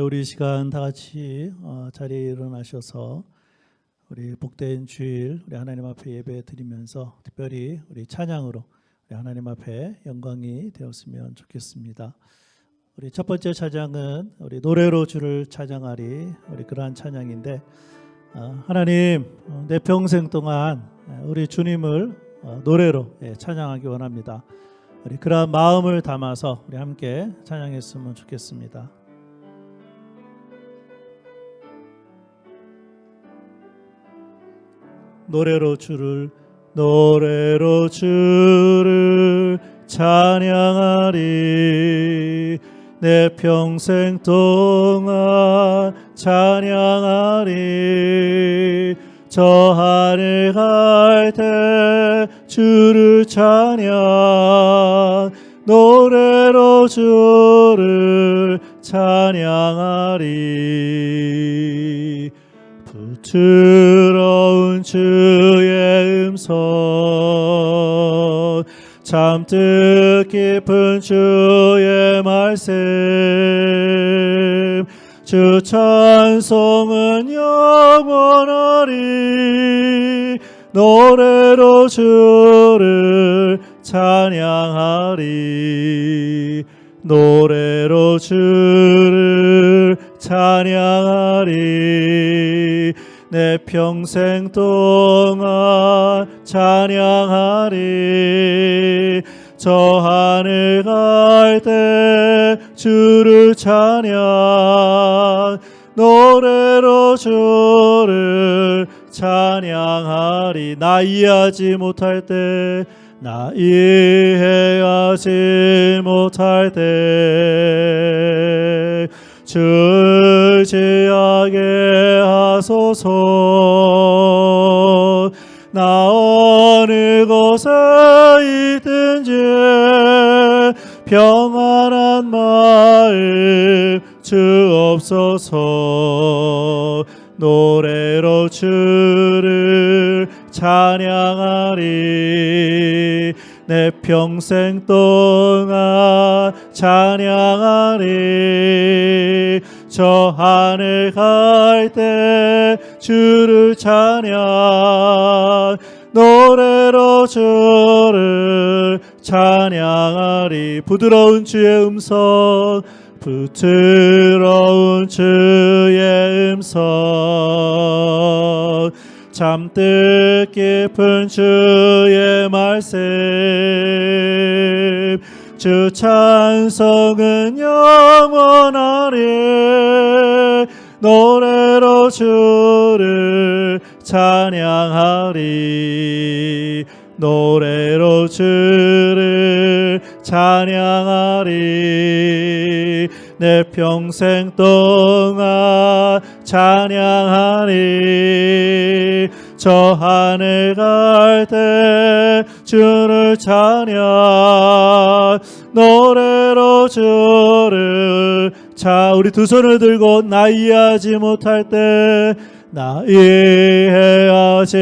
우리 이 시간 다 같이 자리에 일어나셔서 우리 복된 주일 우리 하나님 앞에 예배 드리면서 특별히 우리 찬양으로 우리 하나님 앞에 영광이 되었으면 좋겠습니다. 우리 첫 번째 찬양은 우리 노래로 주를 찬양하리, 우리 그러한 찬양인데, 하나님 내 평생 동안 우리 주님을 노래로 찬양하기 원합니다. 우리 그러한 마음을 담아서 우리 함께 찬양했으면 좋겠습니다. 노래로 주를 찬양하리, 내 평생 동안 찬양하리. 저 하늘 갈 때 주를 찬양, 노래로 주를 찬양하리. 부드러운 주의 음성, 잠뜻 깊은 주의 말씀, 주 찬송은 영원하리. 노래로 주를 찬양하리, 노래로 주를 찬양하리. 내 평생 동안 찬양하리. 저 하늘 갈 때 주를 찬양, 노래로 주를 찬양하리. 나 이해하지 못할 때, 나 이해하지 못할 때 주를 지하게 하소서. 나 어느 곳에 있든지 평안한 마음 주옵소서. 노래로 주를 찬양하리, 내 평생 동안 찬양하리. 저 하늘 갈 때 주를 찬양, 노래로 주를 찬양하리. 부드러운 주의 음성, 부드러운 주의 음성, 잠뜻 깊은 주의 말씀, 주 찬송은 영원하리. 노래로 주를 찬양하리, 노래로 주를 찬양하리. 내 평생 동안 찬양하리. 저 하늘 갈 때 주를 찬양, 노래로 주를 우리 두 손을 들고 나 이해하지 못할 때, 나 이해하지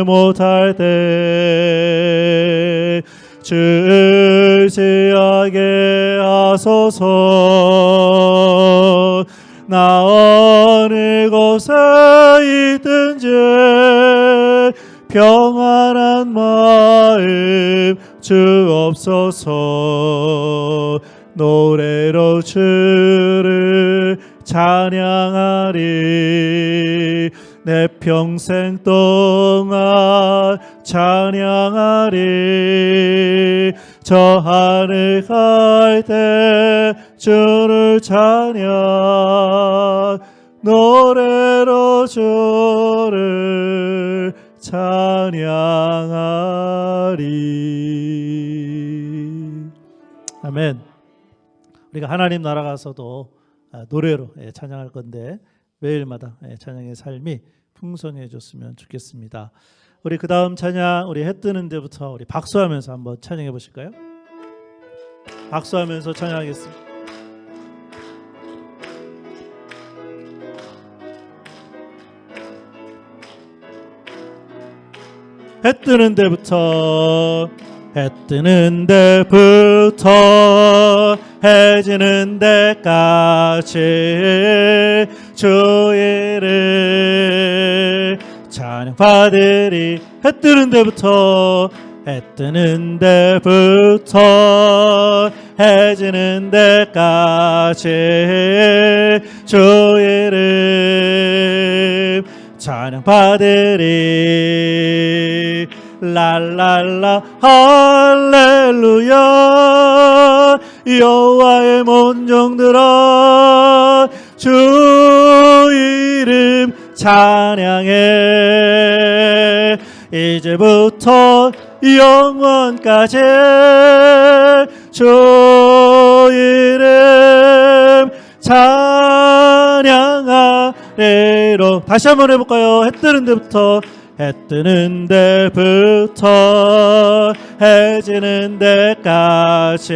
못할 때 주를 지하게 하소서. 나 어느 곳에 있든지 평안한 마음 주옵소서. 노래로 주를 찬양하리, 내 평생 동안 찬양하리. 저 하늘 갈 때 주를 찬양, 노래로 주를 찬양하리. 아멘. 우리가 하나님 나라 가서도 노래로 찬양할 건데 매일마다 찬양의 삶이 풍성해졌으면 좋겠습니다. 우리 그 다음 찬양, 우리 해 뜨는 데부터 우리 박수하면서 한번 찬양해 보실까요? 박수하면서 찬양하겠습니다. 해 뜨는 데부터, 해 뜨는 데부터 해지는 데까지 주의 이름 찬양 받으리. 해 뜨는 데부터 해 뜨는 데부터 해지는 데까지 주의 이름 찬양 받으리. 랄랄라 할렐루야 여호와의 문종들아 주 이름 찬양해. 이제부터 영원까지 주 이름 찬양하리로. 다시 한번 해볼까요? 해 뜨는 데부터 해 뜨는 데부터 해지는 데까지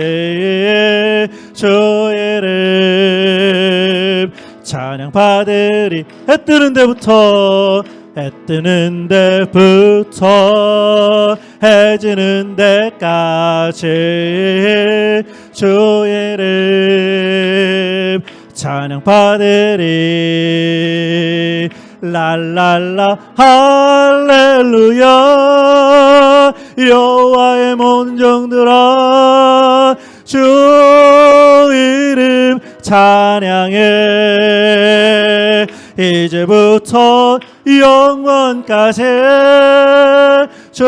주 이름 찬양 받으리. 해 뜨는 데부터 해 뜨는 데부터 해지는 데까지 주 이름 찬양 받으리. 랄랄라 할렐루야 여호와의 문종들아 주 이름 찬양해. 이제부터 영원까지 주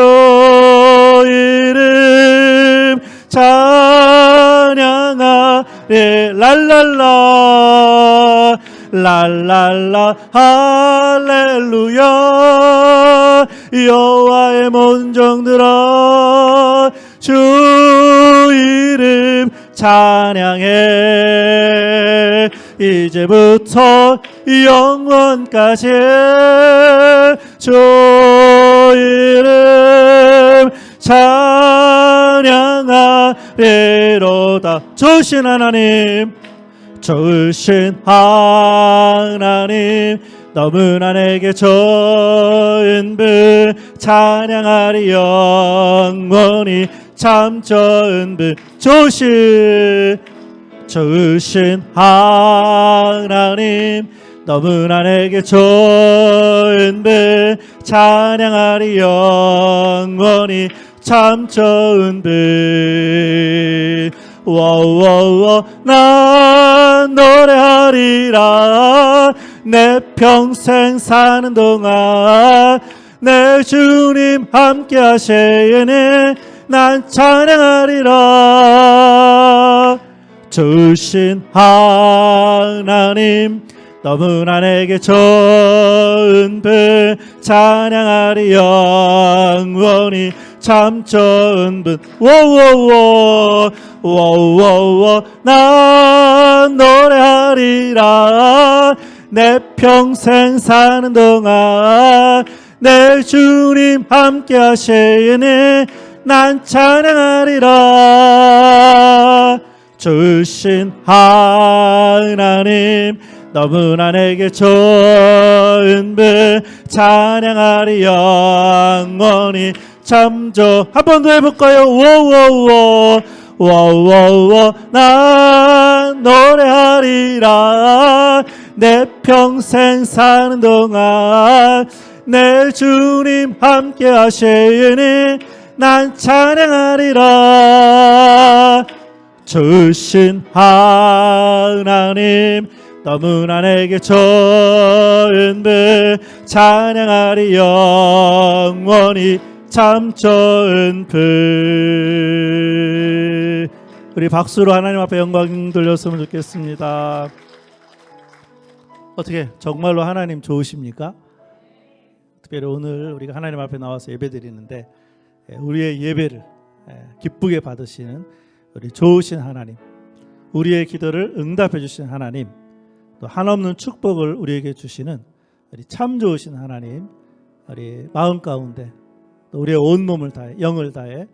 이름 찬양하리. 랄랄라 랄랄라 할렐루야 여호와의 문종들아 주 이름 찬양해. 이제부터 영원까지 주 이름 찬양하리로다. 좋으신 하나님 좋으신 하나님 너무나 내게 좋은 분 찬양하리 영원히 참 좋은 분. 좋으신 하나님 너무나 내게 좋은 분 찬양하리 영원히 참 좋은 분. 워워워 난 노래하리라. 내 평생 사는 동안 내 주님 함께 하시니 난 찬양하리라. 좋으신 하나님 너무나 내게 좋은 분 찬양하리 영원히 참 좋은 분. 워워워 워워워 난 노래하리라. 내 평생 사는 동안 내 주님 함께 하시니 난 찬양하리라. 좋으신 하나님 너무나 내게 좋은 분 찬양하리 영원히 참 좋은. 한 번 더 해볼까요? 워워워 워워워 난 노래하리라. 내 평생 사는 동안 내 주님 함께 하시니 난 찬양하리라. 좋으신 하나님 너무나 내게 좋은 분 찬양하리 영원히 참 좋은 분. 우리 박수로 하나님 앞에 영광 돌렸으면 좋겠습니다. 어떻게 정말로 하나님 좋으십니까? 특별히 오늘 우리가 하나님 앞에 나와서 예배드리는데 우리의 예배를 기쁘게 받으시는 우리 좋으신 하나님, 우리의 기도를 응답해 주신 하나님, 또 한없는 축복을 우리에게 주시는 우리 참 좋으신 하나님, 우리 마음 가운데 또 우리의 온몸을 다해 영을 다해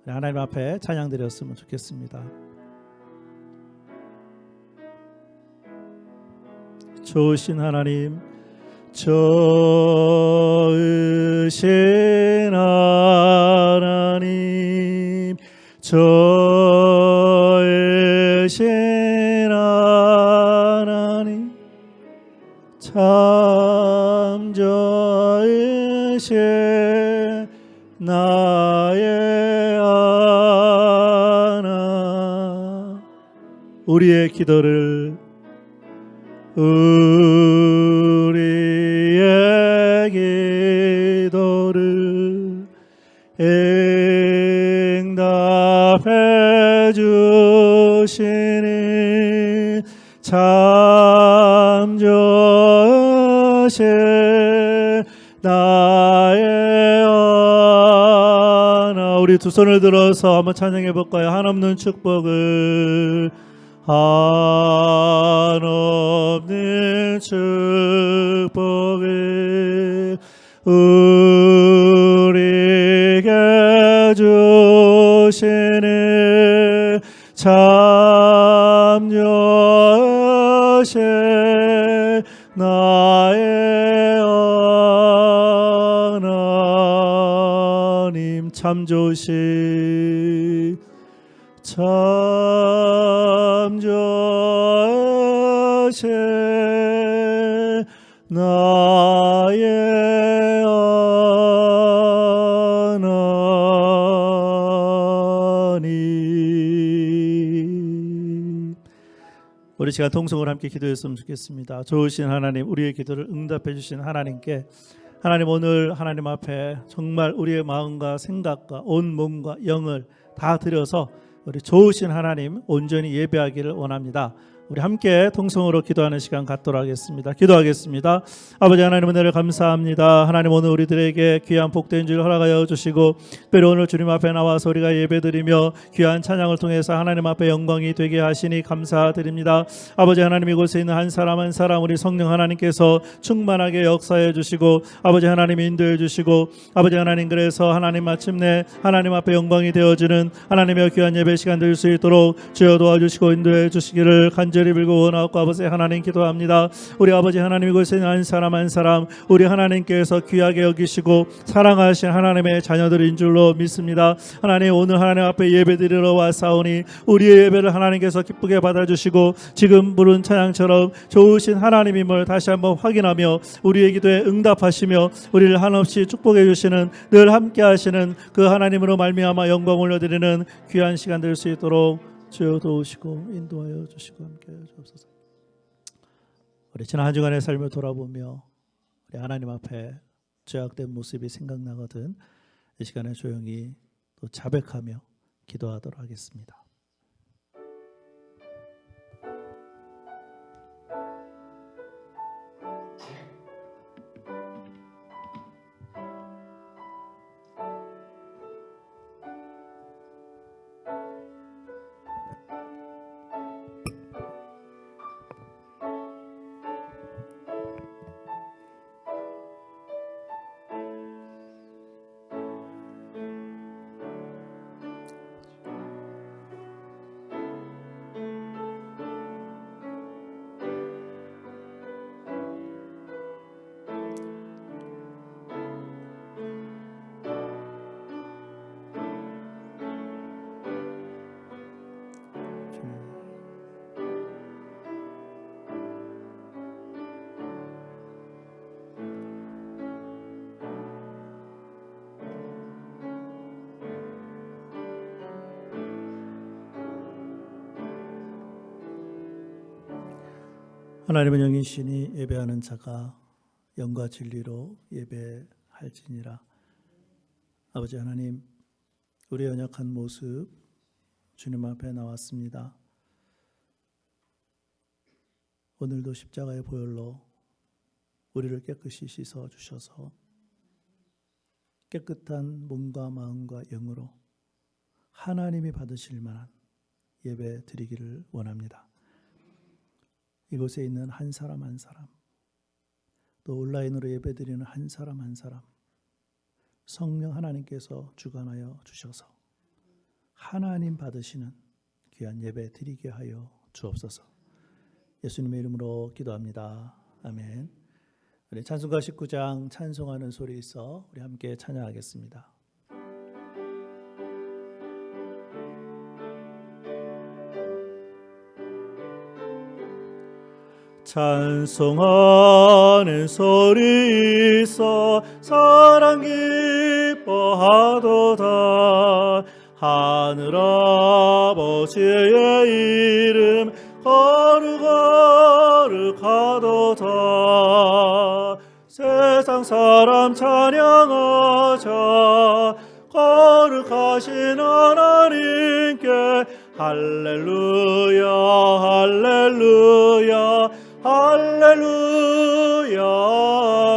하나님 앞에 찬양드렸으면 좋겠습니다. 좋으신 하나님, 좋으신 하나님, 좋으신 하나님 참 좋으신 나의 하나 우리의 기도를 응답해 주시니 참 좋으신 나의 하나 우리 두 손을 들어서 한번 찬양해 볼까요? 한없는 축복을 한없는 축복을 우리에게 주시니 참 좋으신 나의 하나님 참 좋으신 참 좋으신 나의 하나님 우리 시간 통성으로 함께 기도했으면 좋겠습니다. 좋으신 하나님 우리의 기도를 응답해 주신 하나님께 하나님 오늘 하나님 앞에 정말 우리의 마음과 생각과 온 몸과 영을 다 드려서 우리 좋으신 하나님 온전히 예배하기를 원합니다. 우리 함께 통성으로 기도하는 시간 갖도록 하겠습니다. 기도하겠습니다. 아버지 하나님 은혜를 감사합니다. 하나님 오늘 우리들에게 귀한 복된 줄 허락하여 주시고 특별히 오늘 주님 앞에 나와서 우리가 예배드리며 귀한 찬양을 통해서 하나님 앞에 영광이 되게 하시니 감사드립니다. 아버지 하나님 이곳에 있는 한 사람 한 사람 우리 성령 하나님께서 충만하게 역사해 주시고 아버지 하나님 인도해 주시고 아버지 하나님 그래서 하나님 마침내 하나님 앞에 영광이 되어지는 하나님의 귀한 예배 시간 될 수 있도록 주여 도와주시고 인도해 주시기를 간절히 빌고 원하옵고 아버지 하나님 기도합니다. 우리 아버지 하나님 이곳에 있는 한 사람 한 사람 우리 하나님께서 귀하게 여기시고 사랑하신 하나님의 자녀들인 줄로 믿습니다. 하나님 오늘 하나님 앞에 예배드리러 왔사오니 우리의 예배를 하나님께서 기쁘게 받아주시고 지금 부른 찬양처럼 좋으신 하나님임을 다시 한번 확인하며 우리의 기도에 응답하시며 우리를 한없이 축복해 주시는 늘 함께 하시는 그 하나님으로 말미암아 영광 올려드리는 귀한 시간 될 수 있도록 주여 도우시고 인도하여 주시고 함께하여 주옵소서. 우리 지난 한 주간의 삶을 돌아보며 우리 하나님 앞에 죄악된 모습이 생각나거든 이 시간에 조용히 또 자백하며 기도하도록 하겠습니다. 하나님은 영이시니 예배하는 자가 영과 진리로 예배할지니라. 아버지 하나님 우리의 연약한 모습 주님 앞에 나왔습니다. 오늘도 십자가의 보혈로 우리를 깨끗이 씻어 주셔서 깨끗한 몸과 마음과 영으로 하나님이 받으실 만한 예배 드리기를 원합니다. 이곳에 있는 한 사람 한 사람 또 온라인으로 예배 드리는 한 사람 한 사람 성령 하나님께서 주관하여 주셔서 하나님 받으시는 귀한 예배 드리게 하여 주옵소서. 예수님의 이름으로 기도합니다. 아멘. 우리 찬송가 19장 찬송하는 소리 있어 우리 함께 찬양하겠습니다. 찬송하는 소리 있어 사랑 기뻐하도다. 하늘 아버지의 이름 거룩거룩하도다. 세상 사람 찬양하자. 거룩하신 하나님께 할렐루야 할렐루야 할렐루야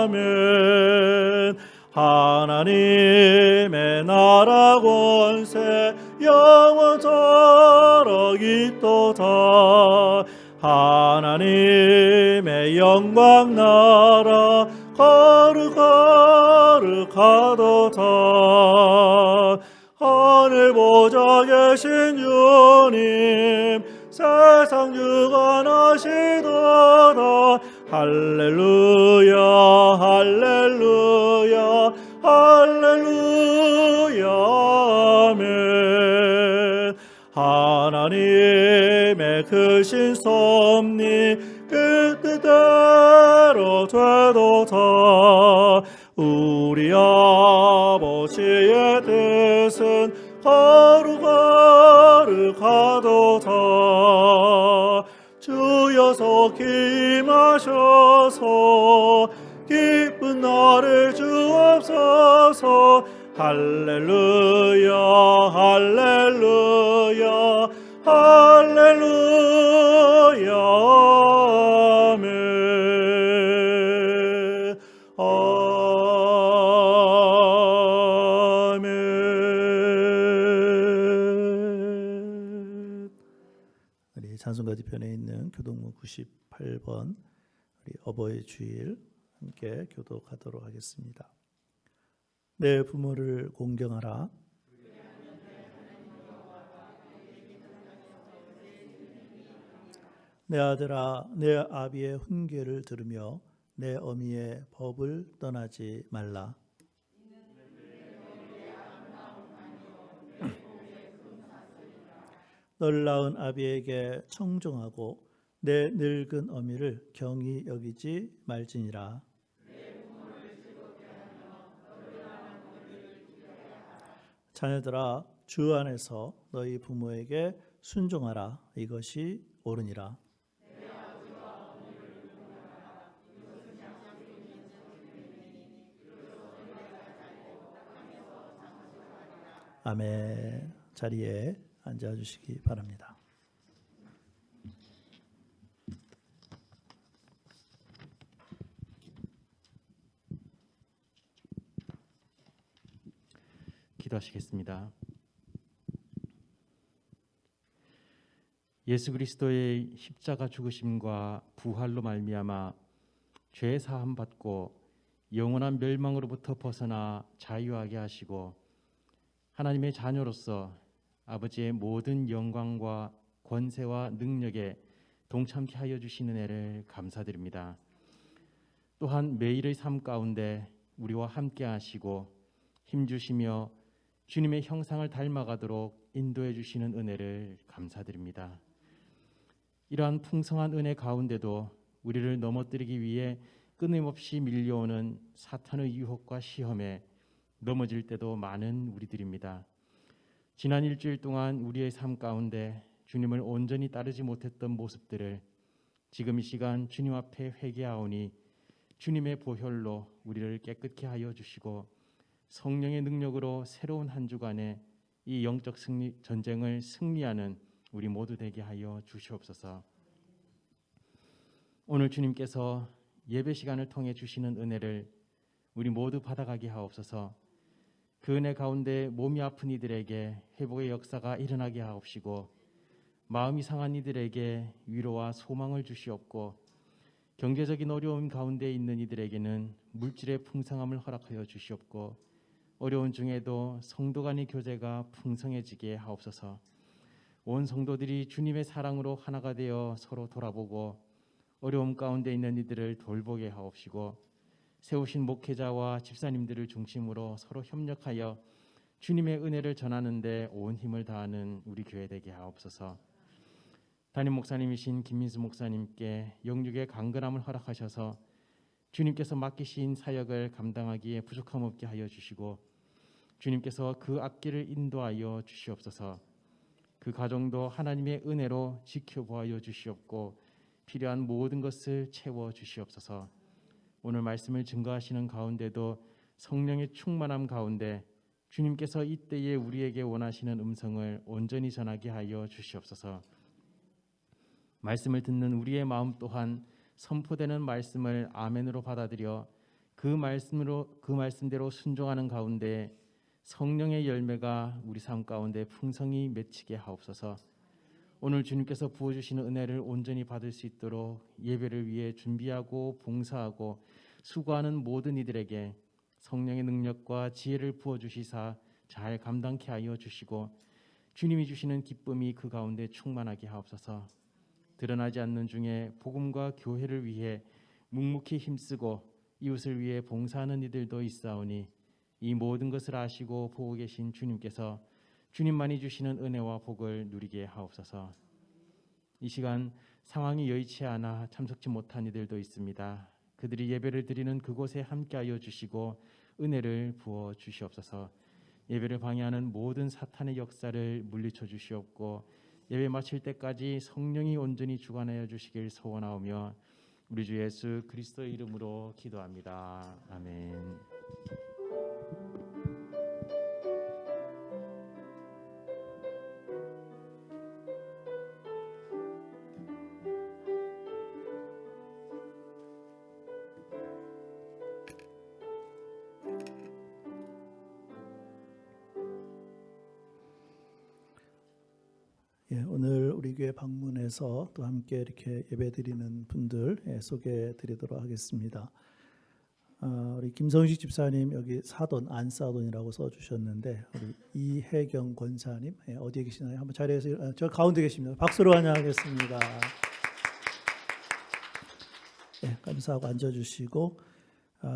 아멘. 하나님의 나라 권세 영원토록 있도다. 하나님의 영광 나라 거룩거룩하도다. 하늘 보좌 계신 주님 세상 주관하시도다. 할렐루야 할렐루야 할렐루야 아멘. 하나님의 크신 섭리 그 뜻대로 되도다. 우리 아버지의 뜻은 거룩거룩하도다. 주여 속히 임하셔서 기쁜 나를 주옵소서. 할렐루야 할렐루야 할렐루야 아멘. 아멘. 우리 찬송가 뒤편에 있는 교동문 98번 우리 어버이 주일 함께 교독하도록 하겠습니다. 내 부모를 공경하라. 내 아들아, 내 아비의 훈계를 들으며 내 어미의 법을 떠나지 말라. 널 낳은 아비에게 청종하고 내 늙은 어미를 경히 여기지 말지니라. 자녀들아, 주 안에서 너희 부모에게 순종하라. 이것이 옳으니라. 아멘. 자리에 앉아주시기 바랍니다. 기도하시겠습니다. 예수 그리스도의 십자가 죽으심과 부활로 말미암아 죄 사함 받고 영원한 멸망으로부터 벗어나 자유하게 하시고 하나님의 자녀로서 아버지의 모든 영광과 권세와 능력에 동참케 하여 주시는 은혜를 감사드립니다. 또한 매일의 삶 가운데 우리와 함께 하시고 힘주시며 주님의 형상을 닮아가도록 인도해 주시는 은혜를 감사드립니다. 이러한 풍성한 은혜 가운데도 우리를 넘어뜨리기 위해 끊임없이 밀려오는 사탄의 유혹과 시험에 넘어질 때도 많은 우리들입니다. 지난 일주일 동안 우리의 삶 가운데 주님을 온전히 따르지 못했던 모습들을 지금 이 시간 주님 앞에 회개하오니 주님의 보혈로 우리를 깨끗게 하여 주시고 성령의 능력으로 새로운 한 주간에 이 영적 전쟁을 승리하는 우리 모두 되게 하여 주시옵소서. 오늘 주님께서 예배 시간을 통해 주시는 은혜를 우리 모두 받아가게 하옵소서. 그 은혜 가운데 몸이 아픈 이들에게 회복의 역사가 일어나게 하옵시고 마음이 상한 이들에게 위로와 소망을 주시옵고 경제적인 어려움 가운데 있는 이들에게는 물질의 풍성함을 허락하여 주시옵고 어려운 중에도 성도 간의 교제가 풍성해지게 하옵소서. 온 성도들이 주님의 사랑으로 하나가 되어 서로 돌아보고 어려움 가운데 있는 이들을 돌보게 하옵시고 세우신 목회자와 집사님들을 중심으로 서로 협력하여 주님의 은혜를 전하는 데 온 힘을 다하는 우리 교회 되게 하옵소서. 담임 목사님이신 김민수 목사님께 영육의 강건함을 허락하셔서 주님께서 맡기신 사역을 감당하기에 부족함 없게 하여 주시고 주님께서 그 앞길을 인도하여 주시옵소서. 그 가정도 하나님의 은혜로 지켜보아 주시옵고 필요한 모든 것을 채워 주시옵소서. 오늘 말씀을 증거하시는 가운데도 성령의 충만함 가운데 주님께서 이때에 우리에게 원하시는 음성을 온전히 전하게 하여 주시옵소서. 말씀을 듣는 우리의 마음 또한 선포되는 말씀을 아멘으로 받아들여 그 말씀대로 순종하는 가운데 성령의 열매가 우리 삶 가운데 풍성히 맺히게 하옵소서. 오늘 주님께서 부어주시는 은혜를 온전히 받을 수 있도록 예배를 위해 준비하고 봉사하고 수고하는 모든 이들에게 성령의 능력과 지혜를 부어주시사 잘 감당케 하여 주시고 주님이 주시는 기쁨이 그 가운데 충만하게 하옵소서. 드러나지 않는 중에 복음과 교회를 위해 묵묵히 힘쓰고 이웃을 위해 봉사하는 이들도 있사오니 이 모든 것을 아시고 보고 계신 주님께서 주님만이 주시는 은혜와 복을 누리게 하옵소서. 이 시간 상황이 여의치 않아 참석치 못한 이들도 있습니다. 그들이 예배를 드리는 그곳에 함께하여 주시고 은혜를 부어 주시옵소서. 예배를 방해하는 모든 사탄의 역사를 물리쳐 주시옵고 예배 마칠 때까지 성령이 온전히 주관하여 주시길 소원하오며 우리 주 예수 그리스도의 이름으로 기도합니다. 아멘. 예, 오늘 우리 교회 방문해서 또 함께 이렇게 예배드리는 분들 소개해드리도록 하겠습니다. 우리 김성식 집사님 여기 사돈 안사돈이라고 써주셨는데 우리 이혜경 권사님 어디에 계시나요? 한번 자리에서 저 가운데 계십니다. 박수로 환영하겠습니다. 감사하고 앉아주시고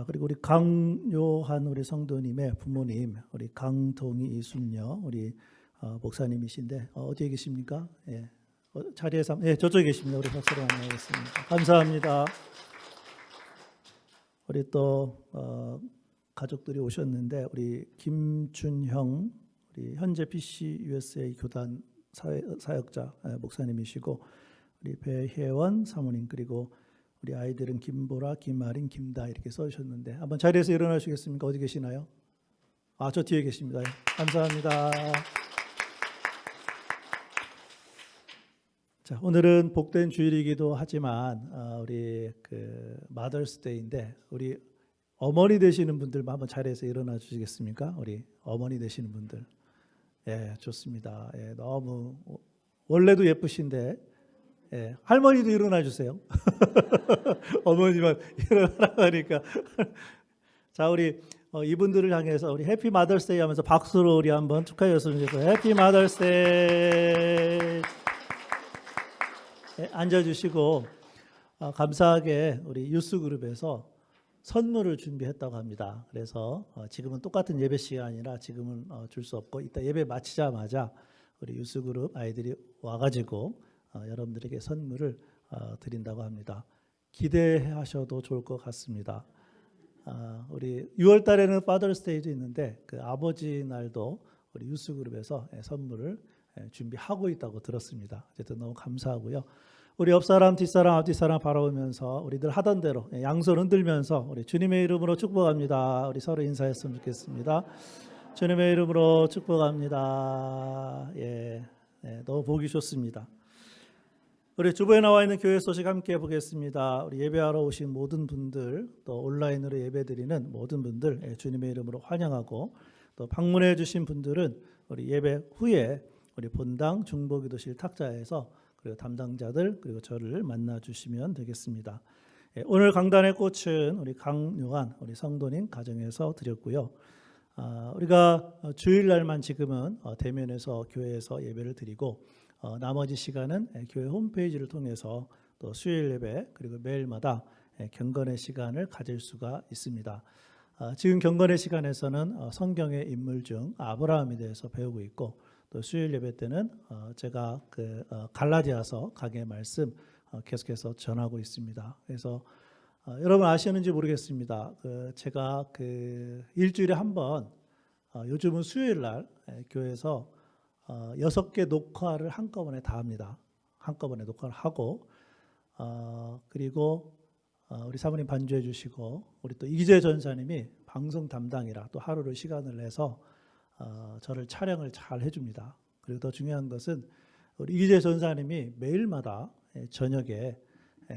그리고 우리 강요한 우리 성도님의 부모님 우리 강동희 이순녀 우리 목사님이신데 어디에 계십니까? 자리에서 저쪽에 계십니다. 우리 박수로 환영하겠습니다. 감사합니다. 우리 또 가족들이 오셨는데 우리 김준형 우리 현재 PC USA 교단 사역자 목사님이시고 우리 배혜원 사모님 그리고 우리 아이들은 김보라, 김아린, 김다 이렇게 써주셨는데 한번 자리에서 일어나시겠습니까? 어디 계시나요? 저 뒤에 계십니다. 감사합니다. 자, 오늘은 복된 주일이기도 하지만 우리 그 마더스데이인데 우리 어머니 되시는 분들만 한번 자리에서 일어나 주시겠습니까? 우리 어머니 되시는 분들, 좋습니다. 너무 원래도 예쁘신데 할머니도 일어나 주세요. 어머니만 일어나라고 하니까 자, 우리 이분들을 향해서 우리 해피 마더스데이 하면서 박수로 우리 한번 축하했으면 좋겠어요. 해피 마더스데이. 앉아주시고 감사하게 우리 유스그룹에서 선물을 준비했다고 합니다. 그래서 지금은 똑같은 예배 시간이라 지금은 줄 수 없고 이따 예배 마치자마자 우리 유스그룹 아이들이 와가지고 여러분들에게 선물을 드린다고 합니다. 기대하셔도 좋을 것 같습니다. 우리 6월 달에는 파더스데이도 있는데 그 아버지 날도 우리 유스그룹에서 선물을 준비하고 있다고 들었습니다. 어쨌든 너무 감사하고요. 우리 옆사람, 뒷사람, 앞뒷사람 바라보면서 우리들 하던 대로 양손 흔들면서 우리 주님의 이름으로 축복합니다. 우리 서로 인사했으면 좋겠습니다. 주님의 이름으로 축복합니다. 너무 보기 좋습니다. 우리 주보에 나와 있는 교회 소식 함께 보겠습니다. 우리 예배하러 오신 모든 분들 또 온라인으로 예배드리는 모든 분들 주님의 이름으로 환영하고 또 방문해 주신 분들은 우리 예배 후에 우리 본당 중보기도실 탁자에서 그리고 담당자들 그리고 저를 만나 주시면 되겠습니다. 오늘 강단의 꽃은 우리 강요한 우리 성도님 가정에서 드렸고요. 우리가 주일날만 지금은 대면에서 교회에서 예배를 드리고 나머지 시간은 교회 홈페이지를 통해서 또 수요일 예배 그리고 매일마다 경건의 시간을 가질 수가 있습니다. 지금 경건의 시간에서는 성경의 인물 중 아브라함에 대해서 배우고 있고 또 수요일 예배 때는 제가 갈라디아서 강해 말씀 계속해서 전하고 있습니다. 그래서 여러분 아시는지 모르겠습니다. 제가 일주일에 한 번, 요즘은 수요일 날 교회에서 6개 녹화를 한꺼번에 다 합니다. 한꺼번에 녹화를 하고 그리고 우리 사모님 반주해 주시고 우리 또 이기재 전사님이 방송 담당이라 또 하루를 시간을 내서 저를 촬영을 잘 해줍니다. 그리고 더 중요한 것은 우리 이기재 전사님이 매일마다 저녁에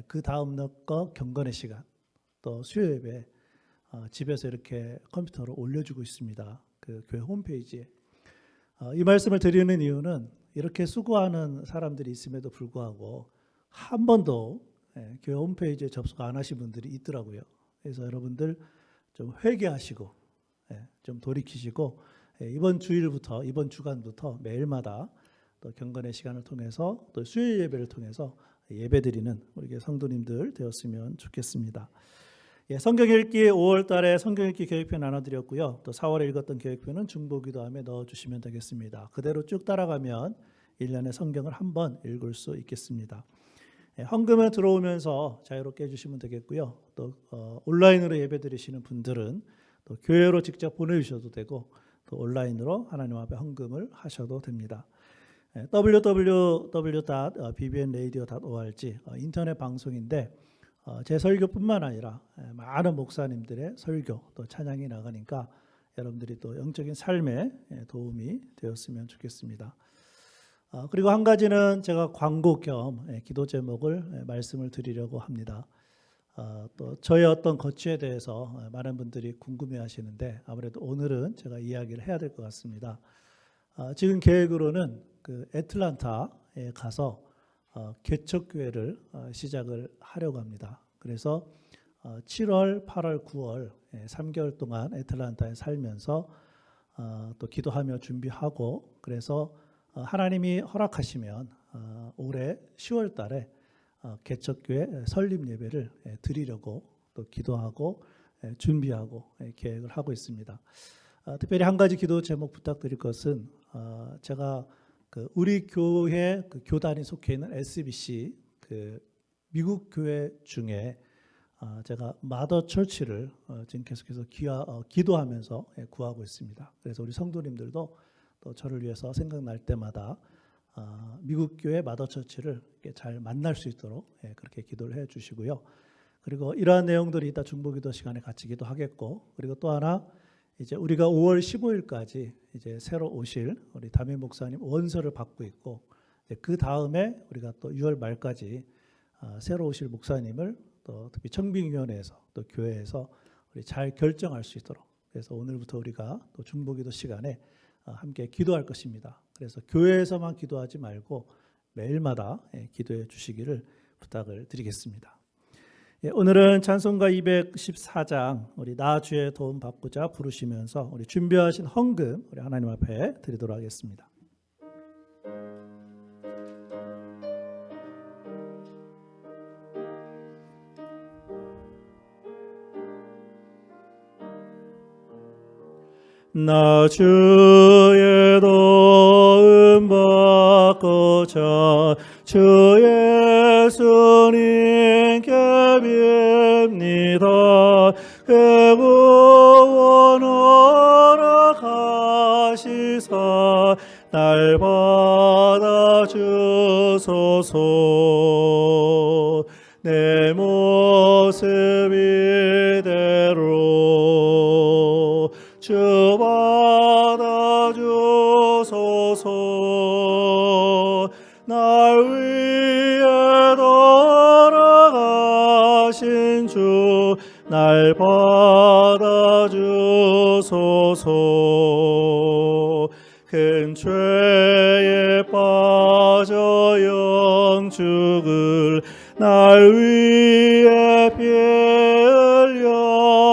그 다음 거 경건의 시간 또 수요 예배 집에서 이렇게 컴퓨터로 올려주고 있습니다. 그 교회 홈페이지에. 이 말씀을 드리는 이유는 이렇게 수고하는 사람들이 있음에도 불구하고 한 번도 교회 홈페이지에 접속 안 하신 분들이 있더라고요. 그래서 여러분들 좀 회개하시고 좀 돌이키시고 이번 주일부터 이번 주간부터 매일마다 또 경건의 시간을 통해서 또 수요일 예배를 통해서 예배드리는 우리 성도님들 되었으면 좋겠습니다. 성경 읽기 5월 달에 성경 읽기 계획표 나눠드렸고요. 또 4월에 읽었던 계획표는 중보기도함에 넣어주시면 되겠습니다. 그대로 쭉 따라가면 1년에 성경을 한 번 읽을 수 있겠습니다. 헌금에 들어오면서 자유롭게 해주시면 되겠고요. 또 온라인으로 예배드리시는 분들은 또 교회로 직접 보내주셔도 되고 또 온라인으로 하나님 앞에 헌금을 하셔도 됩니다. www.bbnradio.org 인터넷 방송인데 제 설교뿐만 아니라 많은 목사님들의 설교 또 찬양이 나가니까 여러분들이 또 영적인 삶에 도움이 되었으면 좋겠습니다. 그리고 한 가지는 제가 광고 겸 기도 제목을 말씀을 드리려고 합니다. 또 저의 어떤 거취에 대해서 많은 분들이 궁금해 하시는데 아무래도 오늘은 제가 이야기를 해야 될 것 같습니다. 지금 계획으로는 애틀란타에 가서 개척교회를 시작을 하려고 합니다. 그래서 7월, 8월, 9월 3개월 동안 애틀란타에 살면서 또 기도하며 준비하고 그래서 하나님이 허락하시면 올해 10월 달에 개척교회 설립 예배를 드리려고 또 기도하고 준비하고 계획을 하고 있습니다. 특별히 한 가지 기도 제목 부탁드릴 것은 제가 우리 교회 교단이 속해 있는 SBC 미국 교회 중에 제가 마더 처치를 지금 계속해서 기도하면서 구하고 있습니다. 그래서 우리 성도님들도 또 저를 위해서 생각날 때마다 미국 교회 마더 처치를 잘 만날 수 있도록 그렇게 기도를 해 주시고요. 그리고 이러한 내용들이 이따 중보기도 시간에 같이 기도하겠고 그리고 또 하나 이제 우리가 5월 15일까지 이제 새로 오실 우리 담임 목사님 원서를 받고 있고 그 다음에 우리가 또 6월 말까지 새로 오실 목사님을 또 특히 청빙위원회에서 또 교회에서 우리 잘 결정할 수 있도록 그래서 오늘부터 우리가 또 중보기도 시간에 함께 기도할 것입니다. 그래서 교회에서만 기도하지 말고 매일마다 기도해 주시기를 부탁을 드리겠습니다. 오늘은 찬송가 214장 우리 나 주의 도움 받고자 부르시면서 우리 준비하신 헌금 우리 하나님 앞에 드리도록 하겠습니다. 나 주의 도움 받고자 주 예수님께 빕니다. 그 구원 허락하시사 날 받아주소서. 내 모습 이대로 주 받아주소서. 날 위해 돌아가신 주 날 받아주소서. 큰 죄에 빠져 영죽을 날 위해 피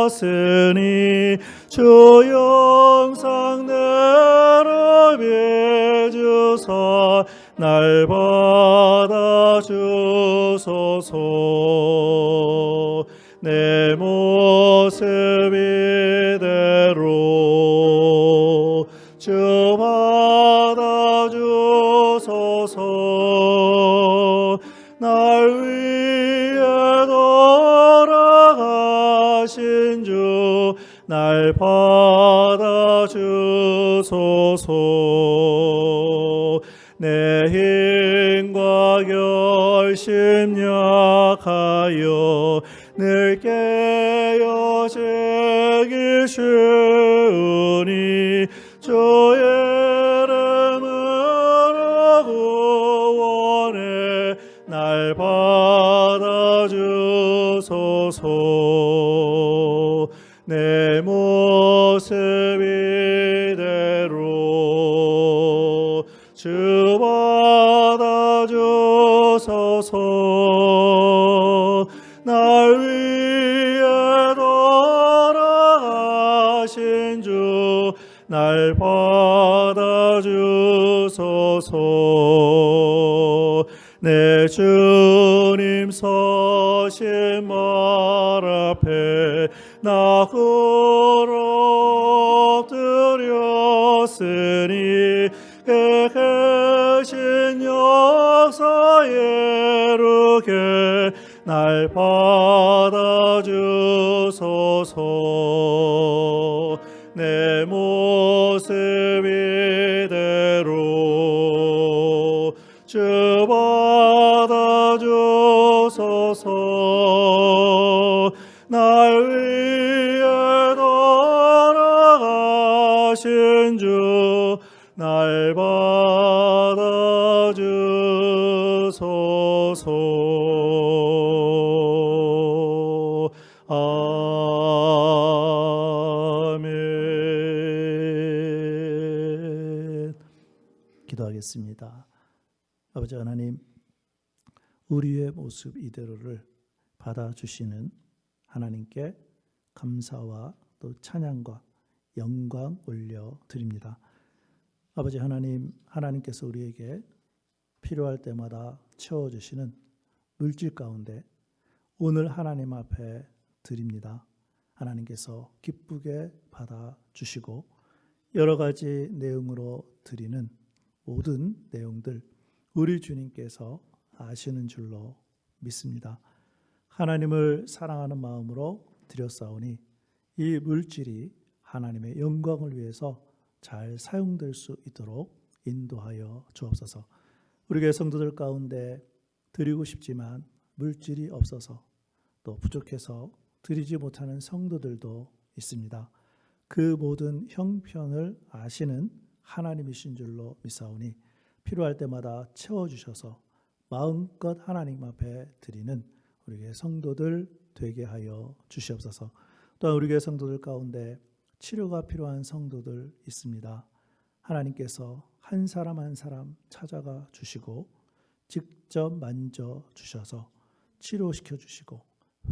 흘렸으니 주 영상대로 비주사 날 받아주소서. 내 모습 이대로 주 받아 날 받아주소서. 내 힘과 결심 약하여 늘 깨어지기 쉬우니 주의 이름으로 구원해 날 받아주소서. 내 모습 이대로 주 받아주소서. 날 위해 돌아가신 주 날 받아주소서. 내 주님 서신 말 앞에 나 엎드렸으니 계신 역사에 이르게 날 받아주소서. 내 모습 이대로 주 받아주소서. 날 위해 돌아가신 주 날 받아주소서. 아멘. 기도하겠습니다. 아버지 하나님, 우리의 모습 이대로를 받아주시는 하나님께 감사와 또 찬양과 영광 올려드립니다. 아버지 하나님, 하나님께서 우리에게 필요할 때마다 채워주시는 물질 가운데 오늘 하나님 앞에 드립니다. 하나님께서 기쁘게 받아주시고 여러 가지 내용으로 드리는 모든 내용들 우리 주님께서 아시는 줄로 믿습니다. 하나님을 사랑하는 마음으로 드렸사오니 이 물질이 하나님의 영광을 위해서 잘 사용될 수 있도록 인도하여 주옵소서. 우리 교회 성도들 가운데 드리고 싶지만 물질이 없어서 또 부족해서 드리지 못하는 성도들도 있습니다. 그 모든 형편을 아시는 하나님이신 줄로 믿사오니 필요할 때마다 채워주셔서 마음껏 하나님 앞에 드리는 우리 교회 성도들 되게 하여 주시옵소서. 또한 우리 교회 성도들 가운데 치료가 필요한 성도들 있습니다. 하나님께서 한 사람 한 사람 찾아가 주시고 직접 만져 주셔서 치료시켜 주시고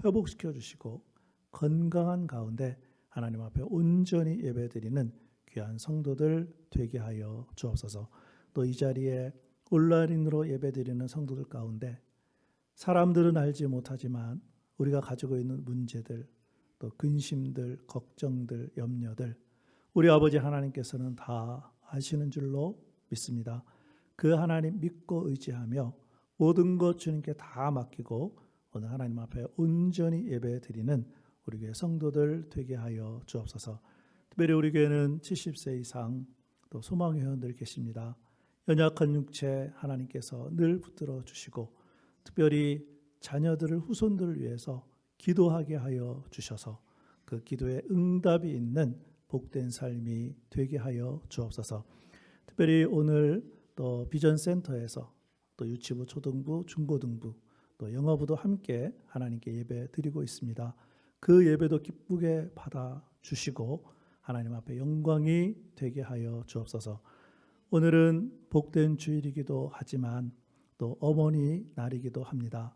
회복시켜 주시고 건강한 가운데 하나님 앞에 온전히 예배드리는 귀한 성도들 되게 하여 주옵소서. 또 이 자리에 온라인으로 예배드리는 성도들 가운데 사람들은 알지 못하지만 우리가 가지고 있는 문제들, 또 근심들, 걱정들, 염려들 우리 아버지 하나님께서는 다 아시는 줄로 믿습니다. 그 하나님 믿고 의지하며 모든 것 주님께 다 맡기고 오늘 하나님 앞에 온전히 예배드리는 우리 교회 성도들 되게 하여 주옵소서. 특별히 우리 교회는 70세 이상 또 소망회원들 계십니다. 연약한 육체 하나님께서 늘 붙들어 주시고 특별히 자녀들을 후손들을 위해서 기도하게 하여 주셔서 그 기도에 응답이 있는 복된 삶이 되게 하여 주옵소서. 특별히 오늘 또 비전센터에서 또 유치부, 초등부, 중고등부 또 영어부도 함께 하나님께 예배 드리고 있습니다. 그 예배도 기쁘게 받아 주시고 하나님 앞에 영광이 되게 하여 주옵소서. 오늘은 복된 주일이기도 하지만 또 어머니 날이기도 합니다.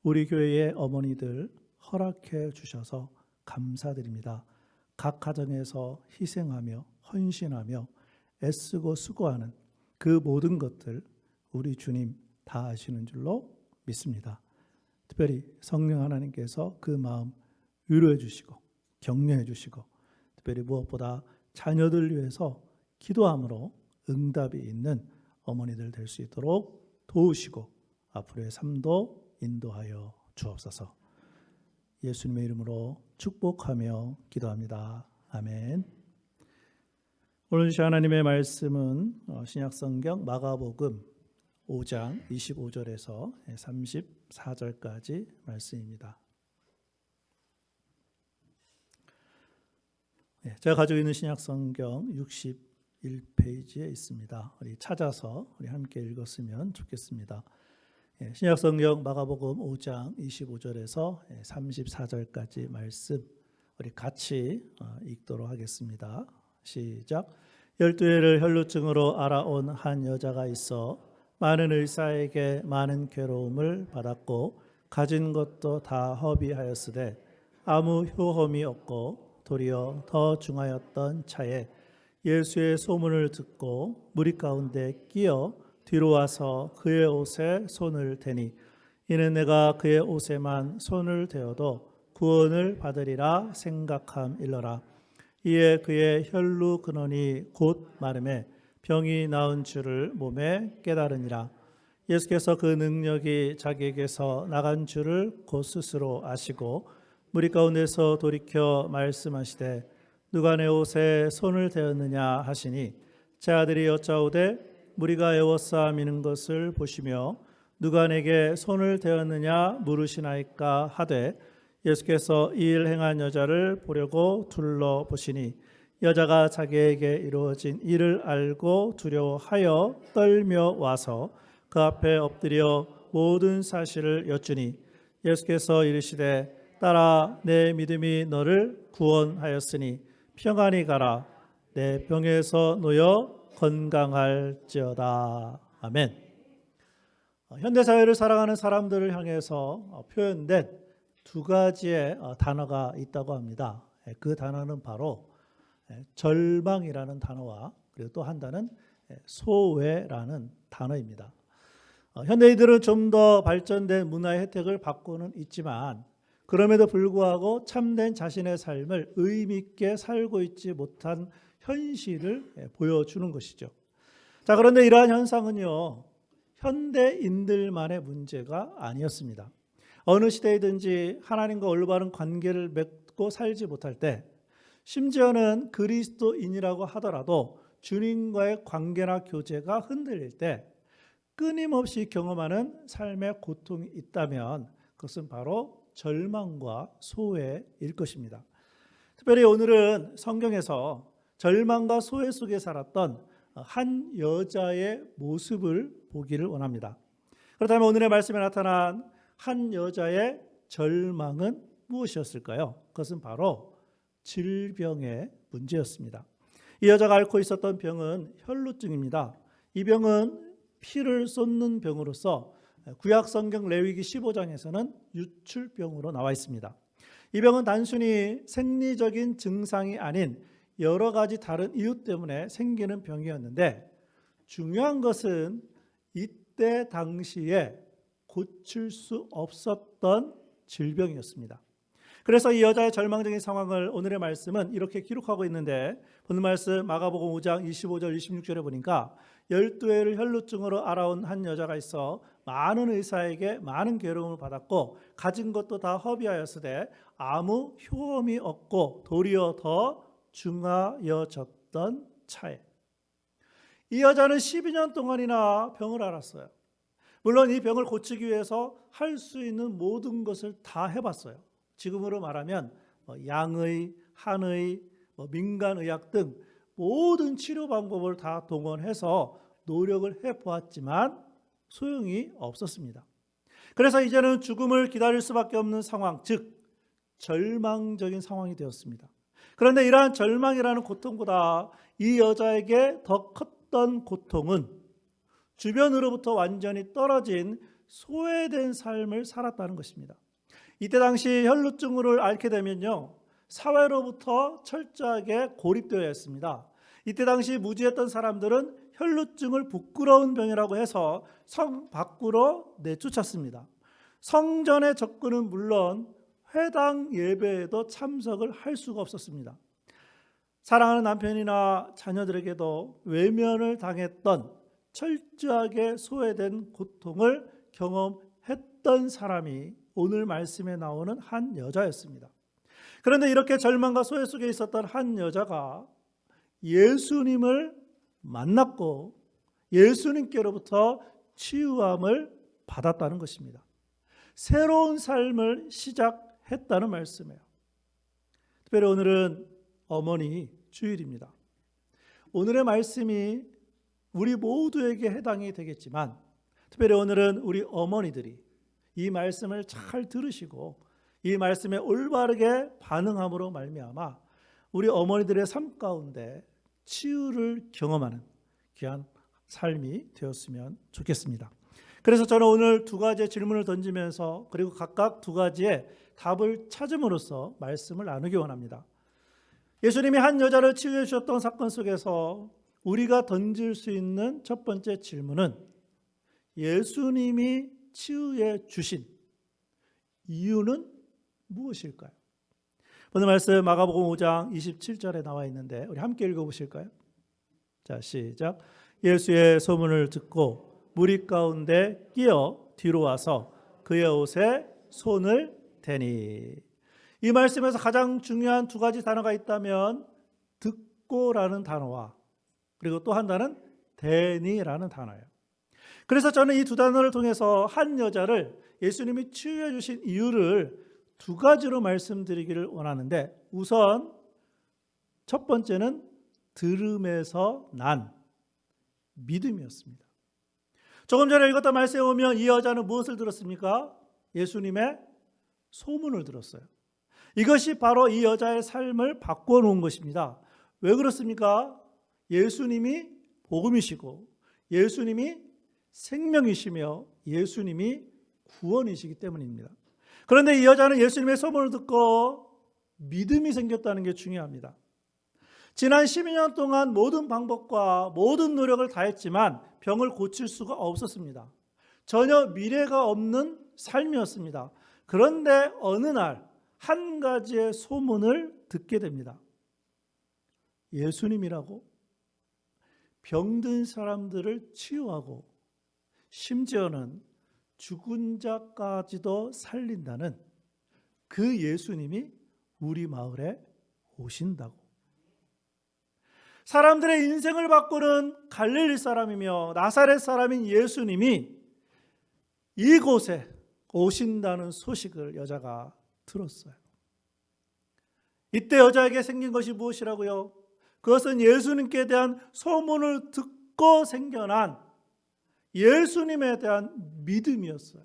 우리 교회의 어머니들 허락해 주셔서 감사드립니다. 각 가정에서 희생하며 헌신하며 애쓰고 수고하는 그 모든 것들 우리 주님 다 아시는 줄로 믿습니다. 특별히 성령 하나님께서 그 마음 위로해 주시고 격려해 주시고 특별히 무엇보다 자녀들 위해서 기도함으로 응답이 있는 어머니들 될 수 있도록 도우시고 앞으로의 삶도 인도하여 주옵소서. 예수님의 이름으로 축복하며 기도합니다. 아멘. 오늘 주신 하나님의 말씀은 신약성경 마가복음 5장 25절에서 34절까지 말씀입니다. 제가 가지고 있는 신약성경 61페이지에 있습니다. 우리 찾아서 우리 함께 읽었으면 좋겠습니다. 신약성경 마가복음 5장 25절에서 34절까지 말씀 우리 같이 읽도록 하겠습니다. 시작. 12해를 혈루증으로 알아온 한 여자가 있어 많은 의사에게 많은 괴로움을 받았고 가진 것도 다 허비하였으되 아무 효험이 없고 도리어 더 중하였던 차에 예수의 소문을 듣고 무리 가운데 끼어 뒤로 와서 그의 옷에 손을 대니 이는 내가 그의 옷에만 손을 대어도 구원을 받으리라 생각함일러라. 이에 그의 혈루 근원이 곧 마름에 병이 나은 줄을 몸에 깨달으니라. 예수께서 그 능력이 자기에게서 나간 줄을 곧 스스로 아시고 무리 가운데서 돌이켜 말씀하시되 누가 내 옷에 손을 대었느냐 하시니 제 아들이 여짜오되 무리가 애워싸미는 것을 보시며 누가 내게 손을 대었느냐 물으시나이까 하되 예수께서 이 일 행한 여자를 보려고 둘러보시니 여자가 자기에게 이루어진 일을 알고 두려워하여 떨며 와서 그 앞에 엎드려 모든 사실을 여쭈니 예수께서 이르시되 딸아 내 믿음이 너를 구원하였으니 평안히 가라 내 병에서 놓여 건강할지어다. 아멘. 현대사회를 살아가는 사람들을 향해서 표현된 두 가지의 단어가 있다고 합니다. 그 단어는 바로 절망이라는 단어와 그리고 또 한 단어는 소외라는 단어입니다. 현대인들은 좀 더 발전된 문화의 혜택을 받고는 있지만 그럼에도 불구하고 참된 자신의 삶을 의미 있게 살고 있지 못한 현실을 보여주는 것이죠. 자, 그런데 이러한 현상은요, 현대인들만의 문제가 아니었습니다. 어느 시대이든지 하나님과 올바른 관계를 맺고 살지 못할 때, 심지어는 그리스도인이라고 하더라도 주님과의 관계나 교제가 흔들릴 때 끊임없이 경험하는 삶의 고통이 있다면 그것은 바로 절망과 소외일 것입니다. 특별히 오늘은 성경에서 절망과 소외 속에 살았던 한 여자의 모습을 보기를 원합니다. 그렇다면 오늘의 말씀에 나타난 한 여자의 절망은 무엇이었을까요? 그것은 바로 질병의 문제였습니다. 이 여자가 앓고 있었던 병은 혈루증입니다. 이 병은 피를 쏟는 병으로서 구약 성경 레위기 15장에서는 유출병으로 나와 있습니다. 이 병은 단순히 생리적인 증상이 아닌 여러 가지 다른 이유 때문에 생기는 병이었는데 중요한 것은 이때 당시에 고칠 수 없었던 질병이었습니다. 그래서 이 여자의 절망적인 상황을 오늘의 말씀은 이렇게 기록하고 있는데 오늘 말씀 마가복음 5장 25절 26절에 보니까 12해를 혈루증으로 알아온 한 여자가 있어 많은 의사에게 많은 괴로움을 받았고 가진 것도 다 허비하였으되 아무 효험이 없고 도리어 더 중하여졌던 차에 이 여자는 12년 동안이나 병을 앓았어요. 물론 이 병을 고치기 위해서 할 수 있는 모든 것을 다 해봤어요. 지금으로 말하면 양의, 한의, 민간의학 등 모든 치료 방법을 다 동원해서 노력을 해보았지만 소용이 없었습니다. 그래서 이제는 죽음을 기다릴 수밖에 없는 상황, 즉 절망적인 상황이 되었습니다. 그런데 이러한 절망이라는 고통보다 이 여자에게 더 컸던 고통은 주변으로부터 완전히 떨어진 소외된 삶을 살았다는 것입니다. 이때 당시 혈루증을 앓게 되면요, 사회로부터 철저하게 고립되어야 했습니다. 이때 당시 무지했던 사람들은 혈루증을 부끄러운 병이라고 해서 성 밖으로 내쫓았습니다. 성전에 접근은 물론 회당 예배에도 참석을 할 수가 없었습니다. 사랑하는 남편이나 자녀들에게도 외면을 당했던 철저하게 소외된 고통을 경험했던 사람이 오늘 말씀에 나오는 한 여자였습니다. 그런데 이렇게 절망과 소외 속에 있었던 한 여자가 예수님을 만났고 예수님께로부터 치유함을 받았다는 것입니다. 새로운 삶을 시작했다는 말씀이에요. 특별히 오늘은 어머니 주일입니다. 오늘의 말씀이 우리 모두에게 해당이 되겠지만 특별히 오늘은 우리 어머니들이 이 말씀을 잘 들으시고 이 말씀에 올바르게 반응함으로 말미암아 우리 어머니들의 삶 가운데 치유를 경험하는 귀한 삶이 되었으면 좋겠습니다. 그래서 저는 오늘 두 가지의 질문을 던지면서 그리고 각각 두 가지의 답을 찾음으로써 말씀을 나누기 원합니다. 예수님이 한 여자를 치유해 주셨던 사건 속에서 우리가 던질 수 있는 첫 번째 질문은 예수님이 치유해 주신 이유는 무엇일까요? 오늘 말씀 마가복음 5장 27절에 나와 있는데 우리 함께 읽어보실까요? 자, 시작. 예수의 소문을 듣고 무리 가운데 끼어 뒤로 와서 그의 옷에 손을 대니. 이 말씀에서 가장 중요한 두 가지 단어가 있다면 듣고라는 단어와 그리고 또 한 단어는 대니라는 단어예요. 그래서 저는 이 두 단어를 통해서 한 여자를 예수님이 치유해 주신 이유를 두 가지로 말씀드리기를 원하는데 우선 첫 번째는 들음에서 난 믿음이었습니다. 조금 전에 읽었던 말씀에 보면 이 여자는 무엇을 들었습니까? 예수님의 소문을 들었어요. 이것이 바로 이 여자의 삶을 바꿔놓은 것입니다. 왜 그렇습니까? 예수님이 복음이시고 예수님이 생명이시며 예수님이 구원이시기 때문입니다. 그런데 이 여자는 예수님의 소문을 듣고 믿음이 생겼다는 게 중요합니다. 지난 12년 동안 모든 방법과 모든 노력을 다했지만 병을 고칠 수가 없었습니다. 전혀 미래가 없는 삶이었습니다. 그런데 어느 날 한 가지의 소문을 듣게 됩니다. 예수님이라고 병든 사람들을 치유하고 심지어는 죽은 자까지도 살린다는 그 예수님이 우리 마을에 오신다고. 사람들의 인생을 바꾸는 갈릴리 사람이며 나사렛 사람인 예수님이 이곳에 오신다는 소식을 여자가 들었어요. 이때 여자에게 생긴 것이 무엇이라고요? 그것은 예수님께 대한 소문을 듣고 생겨난 예수님에 대한 믿음이었어요.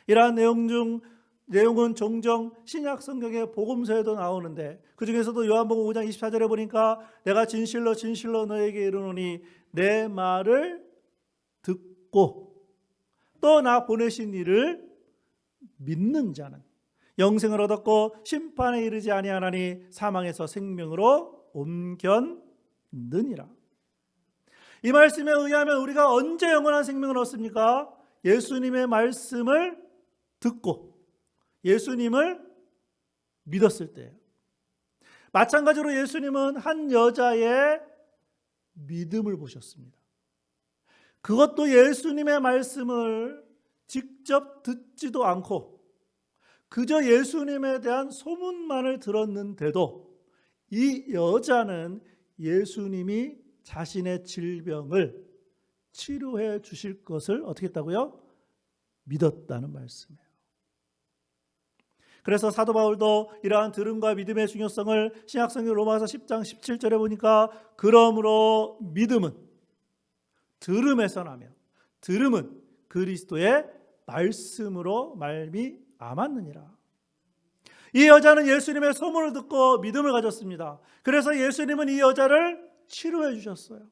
이러한 내용은 종종 신약 성경의 복음서에도 나오는데 그 중에서도 요한복음 5장 24절에 보니까 내가 진실로 진실로 너에게 이르노니 내 말을 듣고 또 나 보내신 이를 믿는 자는 영생을 얻었고 심판에 이르지 아니하나니 사망에서 생명으로 옮겼느니라. 이 말씀에 의하면 우리가 언제 영원한 생명을 얻습니까? 예수님의 말씀을 듣고 예수님을 믿었을 때예요. 마찬가지로 예수님은 한 여자의 믿음을 보셨습니다. 그것도 예수님의 말씀을 직접 듣지도 않고 그저 예수님에 대한 소문만을 들었는데도 이 여자는 예수님이 자신의 질병을 치료해 주실 것을 어떻게 했다고요? 믿었다는 말씀이에요. 그래서 사도 바울도 이러한 들음과 믿음의 중요성을 신약성경 로마서 10장 17절에 보니까 그러므로 믿음은 들음에서 나며 들음은 그리스도의 말씀으로 말미암았느니라. 이 여자는 예수님의 소문을 듣고 믿음을 가졌습니다. 그래서 예수님은 이 여자를 치료해 주셨어요.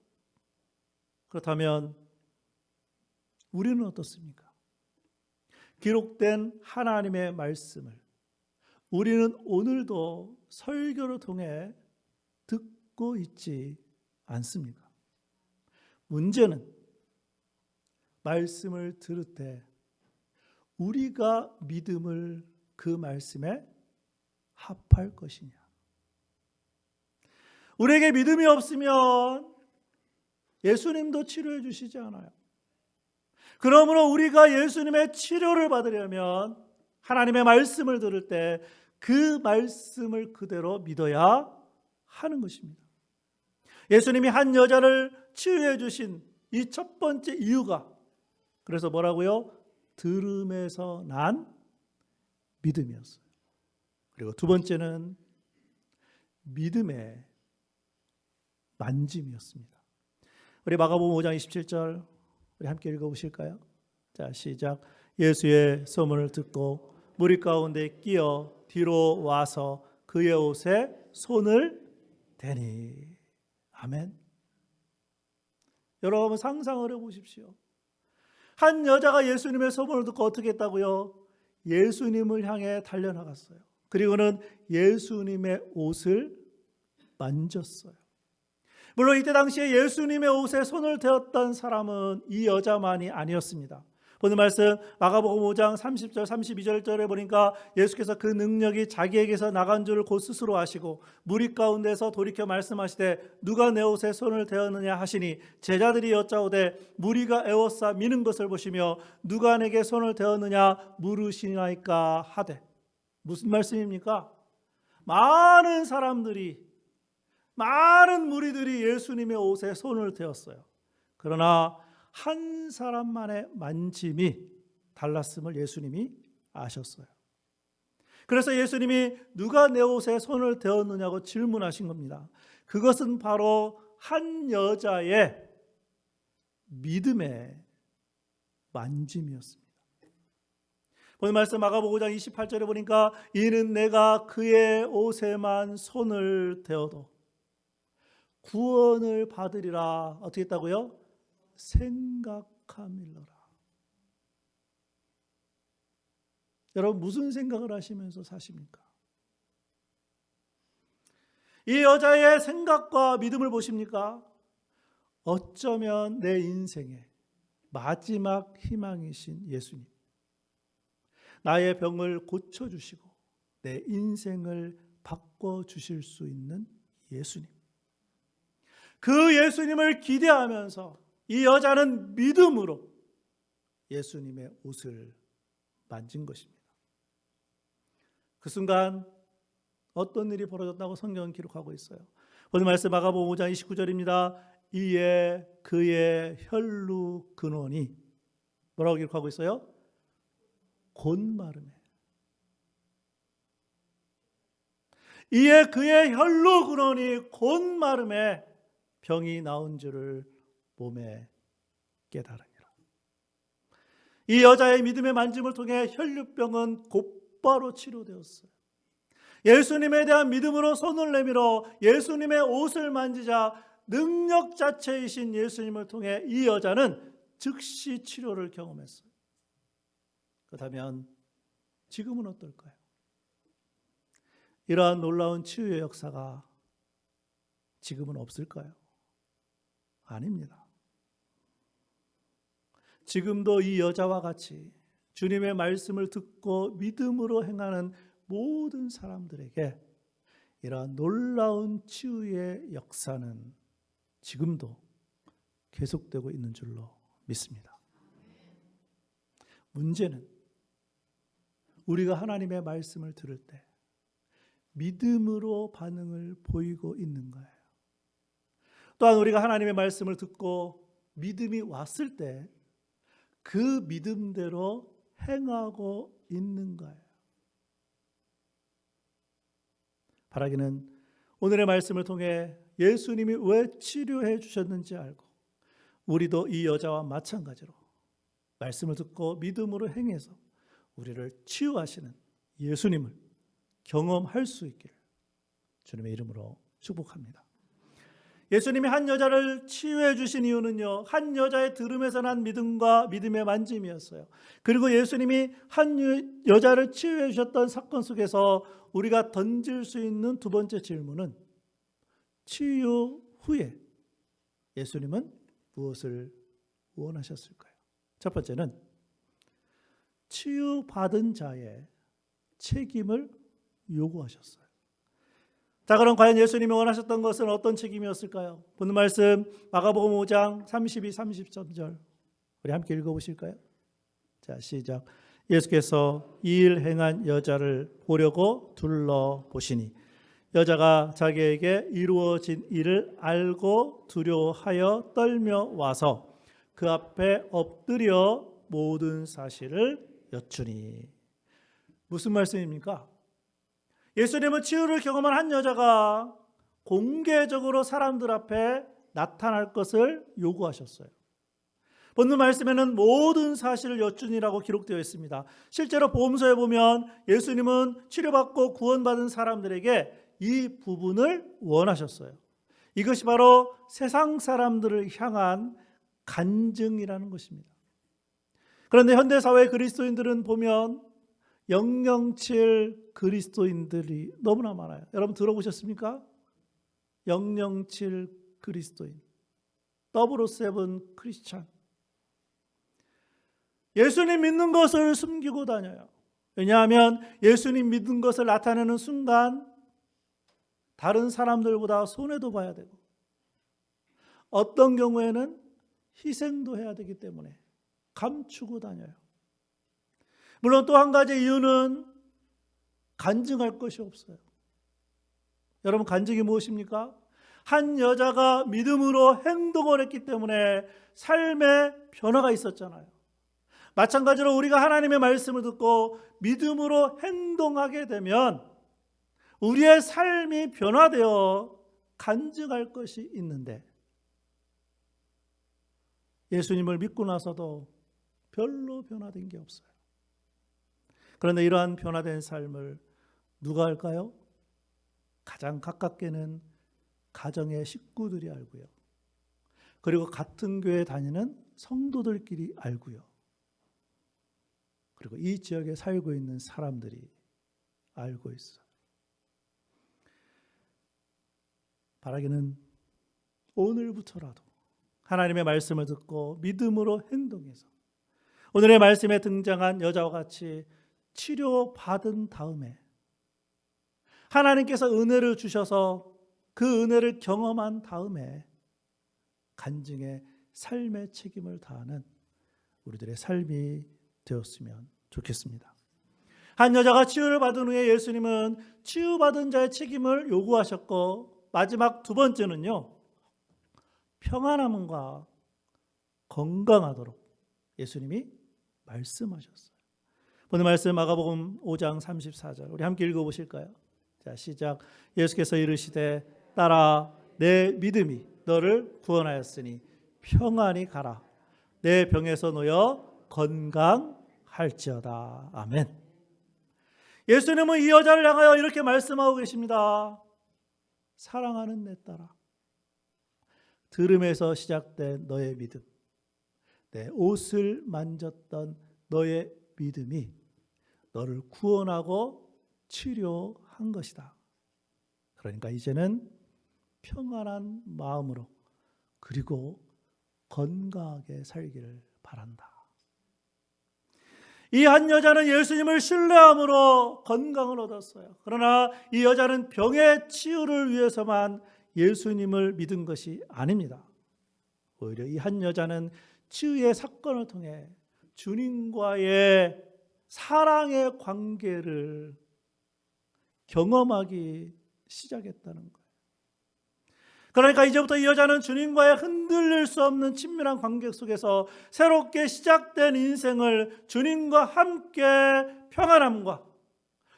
그렇다면 우리는 어떻습니까? 기록된 하나님의 말씀을 우리는 오늘도 설교를 통해 듣고 있지 않습니까? 문제는 말씀을 들을 때 우리가 믿음을 그 말씀에 합할 것이냐. 우리에게 믿음이 없으면 예수님도 치료해 주시지 않아요. 그러므로 우리가 예수님의 치료를 받으려면 하나님의 말씀을 들을 때 그 말씀을 그대로 믿어야 하는 것입니다. 예수님이 한 여자를 치유해 주신 이 첫 번째 이유가, 그래서 뭐라고요? 들음에서 난 믿음이었어요. 그리고 두 번째는 믿음의 만짐이었습니다. 우리 마가복음 5장 27절 우리 함께 읽어보실까요? 자, 시작. 예수의 소문을 듣고 무리 가운데 끼어 뒤로 와서 그의 옷에 손을 대니. 아멘. 여러분 상상을 해보십시오. 한 여자가 예수님의 소문을 듣고 어떻게 했다고요? 예수님을 향해 달려나갔어요. 그리고는 예수님의 옷을 만졌어요. 물론 이때 당시에 예수님의 옷에 손을 대었던 사람은 이 여자만이 아니었습니다. 오늘 말씀 마가복음 5장 30절 32절에 보니까 예수께서 그 능력이 자기에게서 나간 줄을 곧 스스로 아시고 무리 가운데서 돌이켜 말씀하시되 누가 내 옷에 손을 대었느냐 하시니 제자들이 여짜오되 무리가 에워싸 미는 것을 보시며 누가 내게 손을 대었느냐 물으시나이까 하되. 무슨 말씀입니까? 많은 사람들이, 많은 무리들이 예수님의 옷에 손을 대었어요. 그러나 한 사람만의 만짐이 달랐음을 예수님이 아셨어요. 그래서 예수님이 누가 내 옷에 손을 대었느냐고 질문하신 겁니다. 그것은 바로 한 여자의 믿음의 만짐이었습니다. 오늘 말씀 마가복음 5장 28절에 보니까 이는 내가 그의 옷에만 손을 대어도 구원을 받으리라. 어떻게 했다고요? 생각함일러라. 여러분 무슨 생각을 하시면서 사십니까? 이 여자의 생각과 믿음을 보십니까? 어쩌면 내 인생의 마지막 희망이신 예수님, 나의 병을 고쳐주시고 내 인생을 바꿔주실 수 있는 예수님, 그 예수님을 기대하면서 이 여자는 믿음으로 예수님의 옷을 만진 것입니다. 그 순간 어떤 일이 벌어졌다고 성경은 기록하고 있어요. 오늘 말씀 마가복음 5장 29절입니다. 이에 그의 혈루 근원이 뭐라고 기록하고 있어요? 곧 마르매. 이에 그의 혈루 근원이 곧 마르매 병이 나은 줄을 몸에 깨달으니라. 이 여자의 믿음의 만짐을 통해 혈류병은 곧바로 치료되었어요. 예수님에 대한 믿음으로 손을 내밀어 예수님의 옷을 만지자 능력 자체이신 예수님을 통해 이 여자는 즉시 치료를 경험했어요. 그렇다면 지금은 어떨까요? 이러한 놀라운 치유의 역사가 지금은 없을까요? 아닙니다. 지금도 이 여자와 같이 주님의 말씀을 듣고 믿음으로 행하는 모든 사람들에게 이러한 놀라운 치유의 역사는 지금도 계속되고 있는 줄로 믿습니다. 문제는 우리가 하나님의 말씀을 들을 때 믿음으로 반응을 보이고 있는 거예요. 또한 우리가 하나님의 말씀을 듣고 믿음이 왔을 때 그 믿음대로 행하고 있는 거예요. 바라기는 오늘의 말씀을 통해 예수님이 왜 치료해 주셨는지 알고 우리도 이 여자와 마찬가지로 말씀을 듣고 믿음으로 행해서 우리를 치유하시는 예수님을 경험할 수 있기를 주님의 이름으로 축복합니다. 예수님이 한 여자를 치유해 주신 이유는요, 한 여자의 들음에서 난 믿음과 믿음의 만짐이었어요. 그리고 예수님이 한 여자를 치유해 주셨던 사건 속에서 우리가 던질 수 있는 두 번째 질문은 치유 후에 예수님은 무엇을 원하셨을까요? 첫 번째는 치유받은 자의 책임을 요구하셨어요. 자, 그럼 과연 예수님이 원하셨던 것은 어떤 책임이었을까요? 보는 말씀 마가복음 5장 32, 33절 우리 함께 읽어보실까요? 자, 시작. 예수께서 이 일 행한 여자를 보려고 둘러보시니 여자가 자기에게 이루어진 일을 알고 두려워하여 떨며 와서 그 앞에 엎드려 모든 사실을 여쭈니. 무슨 말씀입니까? 예수님은 치유를 경험한 한 여자가 공개적으로 사람들 앞에 나타날 것을 요구하셨어요. 본문 말씀에는 모든 사실을 여쭈니라고 기록되어 있습니다. 실제로 복음서에 보면 예수님은 치료받고 구원받은 사람들에게 이 부분을 원하셨어요. 이것이 바로 세상 사람들을 향한 간증이라는 것입니다. 그런데 현대사회 그리스도인들은 보면 007 그리스도인들이 너무나 많아요. 여러분 들어보셨습니까? 007 그리스도인, 007 크리스찬. 예수님 믿는 것을 숨기고 다녀요. 왜냐하면 예수님 믿는 것을 나타내는 순간 다른 사람들보다 손해도 봐야 되고 어떤 경우에는 희생도 해야 되기 때문에 감추고 다녀요. 물론 또 한 가지 이유는 간증할 것이 없어요. 여러분 간증이 무엇입니까? 한 여자가 믿음으로 행동을 했기 때문에 삶의 변화가 있었잖아요. 마찬가지로 우리가 하나님의 말씀을 듣고 믿음으로 행동하게 되면 우리의 삶이 변화되어 간증할 것이 있는데 예수님을 믿고 나서도 별로 변화된 게 없어요. 그런데 이러한 변화된 삶을 누가 할까요? 가장 가깝게는 가정의 식구들이 알고요. 그리고 같은 교회 다니는 성도들끼리 알고요. 그리고 이 지역에 살고 있는 사람들이 알고 있어요. 바라기는 오늘부터라도 하나님의 말씀을 듣고 믿음으로 행동해서 오늘의 말씀에 등장한 여자와 같이 치료받은 다음에 하나님께서 은혜를 주셔서 그 은혜를 경험한 다음에 간증의 삶의 책임을 다하는 우리들의 삶이 되었으면 좋겠습니다. 한 여자가 치유를 받은 후에 예수님은 치유받은 자의 책임을 요구하셨고 마지막 두 번째는요, 평안함과 건강하도록 예수님이 말씀하셨어요. 오늘 말씀 마가복음 5장 34절 우리 함께 읽어보실까요? 자, 시작. 예수께서 이르시되 딸아 내 믿음이 너를 구원하였으니 평안히 가라. 내 병에서 놓여 건강할지어다. 아멘. 예수님은 이 여자를 향하여 이렇게 말씀하고 계십니다. 사랑하는 내 딸아, 들음에서 시작된 너의 믿음, 내 옷을 만졌던 너의 믿음이 너를 구원하고 치료한 것이다. 그러니까 이제는 평안한 마음으로 그리고 건강하게 살기를 바란다. 이 한 여자는 예수님을 신뢰함으로 건강을 얻었어요. 그러나 이 여자는 병의 치유를 위해서만 예수님을 믿은 것이 아닙니다. 오히려 이 한 여자는 치유의 사건을 통해 주님과의 사랑의 관계를 경험하기 시작했다는 거예요. 그러니까 이제부터 이 여자는 주님과의 흔들릴 수 없는 친밀한 관계 속에서 새롭게 시작된 인생을 주님과 함께 평안함과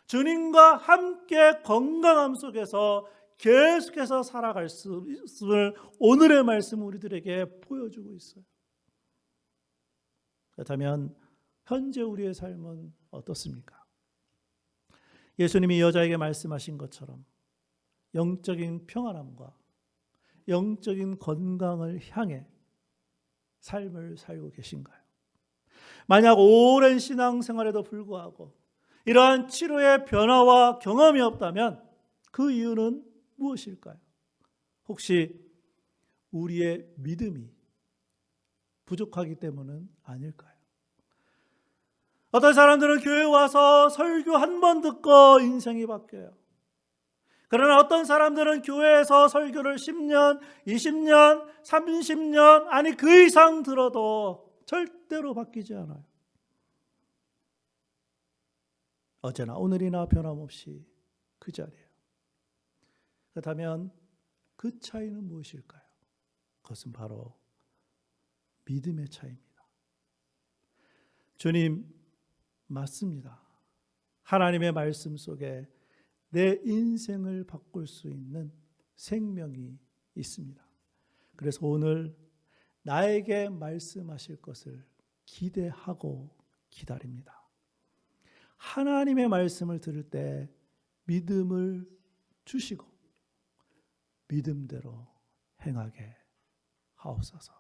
주님과 함께 건강함 속에서 계속해서 살아갈 수 있음을 오늘의 말씀은 우리들에게 보여주고 있어요. 그렇다면 현재 우리의 삶은 어떻습니까? 예수님이 여자에게 말씀하신 것처럼 영적인 평안함과 영적인 건강을 향해 삶을 살고 계신가요? 만약 오랜 신앙생활에도 불구하고 이러한 치료의 변화와 경험이 없다면 그 이유는 무엇일까요? 혹시 우리의 믿음이 부족하기 때문은 아닐까요? 어떤 사람들은 교회에 와서 설교 한 번 듣고 인생이 바뀌어요. 그러나 어떤 사람들은 교회에서 설교를 10년, 20년, 30년 아니 그 이상 들어도 절대로 바뀌지 않아요. 어제나 오늘이나 변함없이 그 자리예요. 그렇다면 그 차이는 무엇일까요? 그것은 바로 믿음의 차이입니다. 주님, 맞습니다. 하나님의 말씀 속에 내 인생을 바꿀 수 있는 생명이 있습니다. 그래서 오늘 나에게 말씀하실 것을 기대하고 기다립니다. 하나님의 말씀을 들을 때 믿음을 주시고 믿음대로 행하게 하옵소서.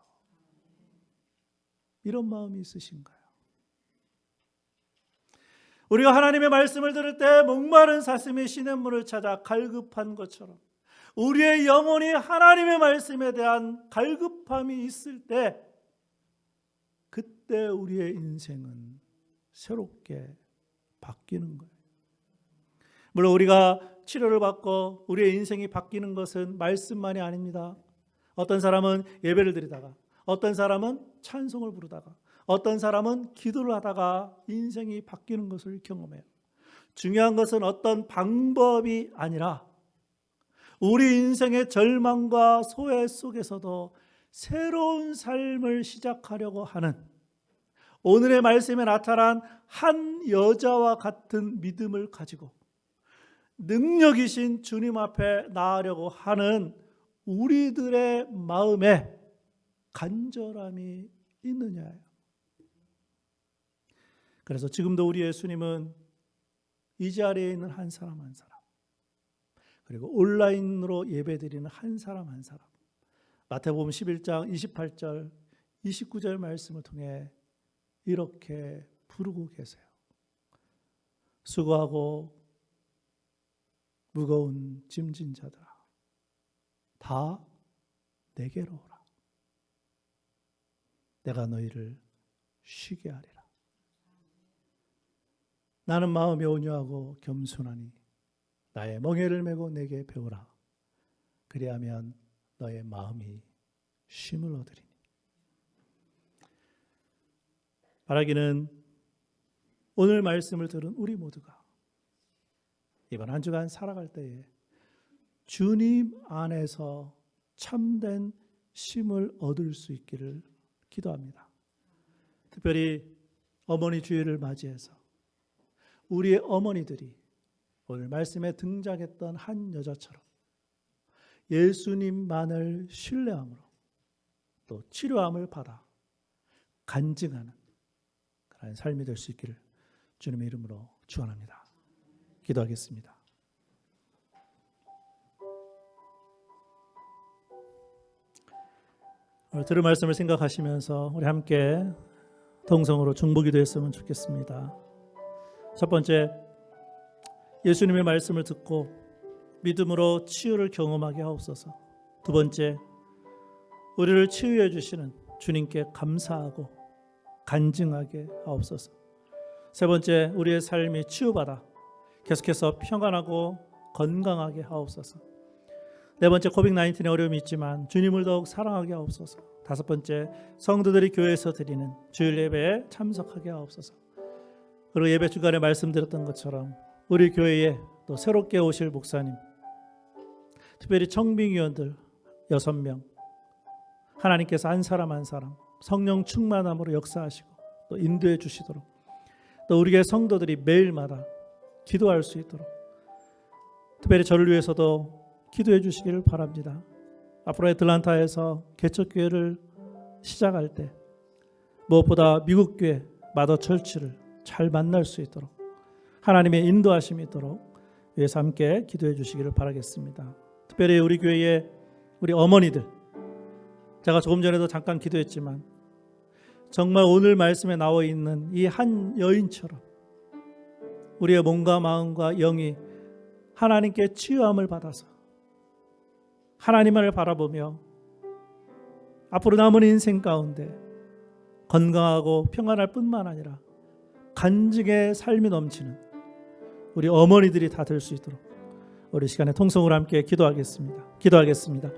이런 마음이 있으신가요? 우리가 하나님의 말씀을 들을 때 목마른 사슴이 시냇물을 찾아 갈급한 것처럼 우리의 영혼이 하나님의 말씀에 대한 갈급함이 있을 때 그때 우리의 인생은 새롭게 바뀌는 거예요. 물론 우리가 치료를 받고 우리의 인생이 바뀌는 것은 말씀만이 아닙니다. 어떤 사람은 예배를 드리다가, 어떤 사람은 찬송을 부르다가, 어떤 사람은 기도를 하다가 인생이 바뀌는 것을 경험해요. 중요한 것은 어떤 방법이 아니라 우리 인생의 절망과 소외 속에서도 새로운 삶을 시작하려고 하는 오늘의 말씀에 나타난 한 여자와 같은 믿음을 가지고 능력이신 주님 앞에 나아가려고 하는 우리들의 마음에 간절함이 있느냐예요. 그래서 지금도 우리 예수님은 이 자리에 있는 한 사람 한 사람, 그리고 온라인으로 예배드리는 한 사람 한 사람, 마태복음 11장 28절 29절 말씀을 통해 이렇게 부르고 계세요. 수고하고 무거운 짐진 자들아, 다 내게로 오라. 내가 너희를 쉬게 하리라. 나는 마음이 온유하고 겸손하니 나의 멍에를 메고 내게 배우라. 그리하면 너의 마음이 쉼을 얻으리니. 바라기는 오늘 말씀을 들은 우리 모두가 이번 한 주간 살아갈 때에 주님 안에서 참된 쉼을 얻을 수 있기를 기도합니다. 특별히 어머니 주일을 맞이해서 우리의 어머니들이 오늘 말씀에 등장했던 한 여자처럼 예수님만을 신뢰함으로 또 치료함을 받아 간증하는 그런 삶이 될 수 있기를 주님의 이름으로 축원합니다. 기도하겠습니다. 오늘 들은 말씀을 생각하시면서 우리 함께 동성으로 중보기도했으면 좋겠습니다. 첫 번째, 예수님의 말씀을 듣고 믿음으로 치유를 경험하게 하옵소서. 두 번째, 우리를 치유해 주시는 주님께 감사하고 간증하게 하옵소서. 세 번째, 우리의 삶이 치유받아 계속해서 평안하고 건강하게 하옵소서. 네 번째, 코비드-19의 어려움이 있지만 주님을 더욱 사랑하게 하옵소서. 다섯 번째, 성도들이 교회에서 드리는 주일 예배에 참석하게 하옵소서. 그리고 예배 중간에 말씀드렸던 것처럼 우리 교회에 또 새롭게 오실 목사님, 특별히 청빙위원들 6명, 하나님께서 한 사람 한 사람 성령 충만함으로 역사하시고 또 인도해 주시도록, 또 우리 교회 성도들이 매일마다 기도할 수 있도록 특별히 저를 위해서도 기도해 주시기를 바랍니다. 앞으로 애틀란타에서 개척교회를 시작할 때 무엇보다 미국 교회 마더 철치를 잘 만날 수 있도록 하나님의 인도하심이 있도록 위해서 함께 기도해 주시기를 바라겠습니다. 특별히 우리 교회의 우리 어머니들, 제가 조금 전에도 잠깐 기도했지만 정말 오늘 말씀에 나와 있는 이 한 여인처럼 우리의 몸과 마음과 영이 하나님께 치유함을 받아서 하나님을 바라보며 앞으로 남은 인생 가운데 건강하고 평안할 뿐만 아니라 간증의 삶이 넘치는 우리 어머니들이 다 될 수 있도록 우리 시간에 통성으로 함께 기도하겠습니다.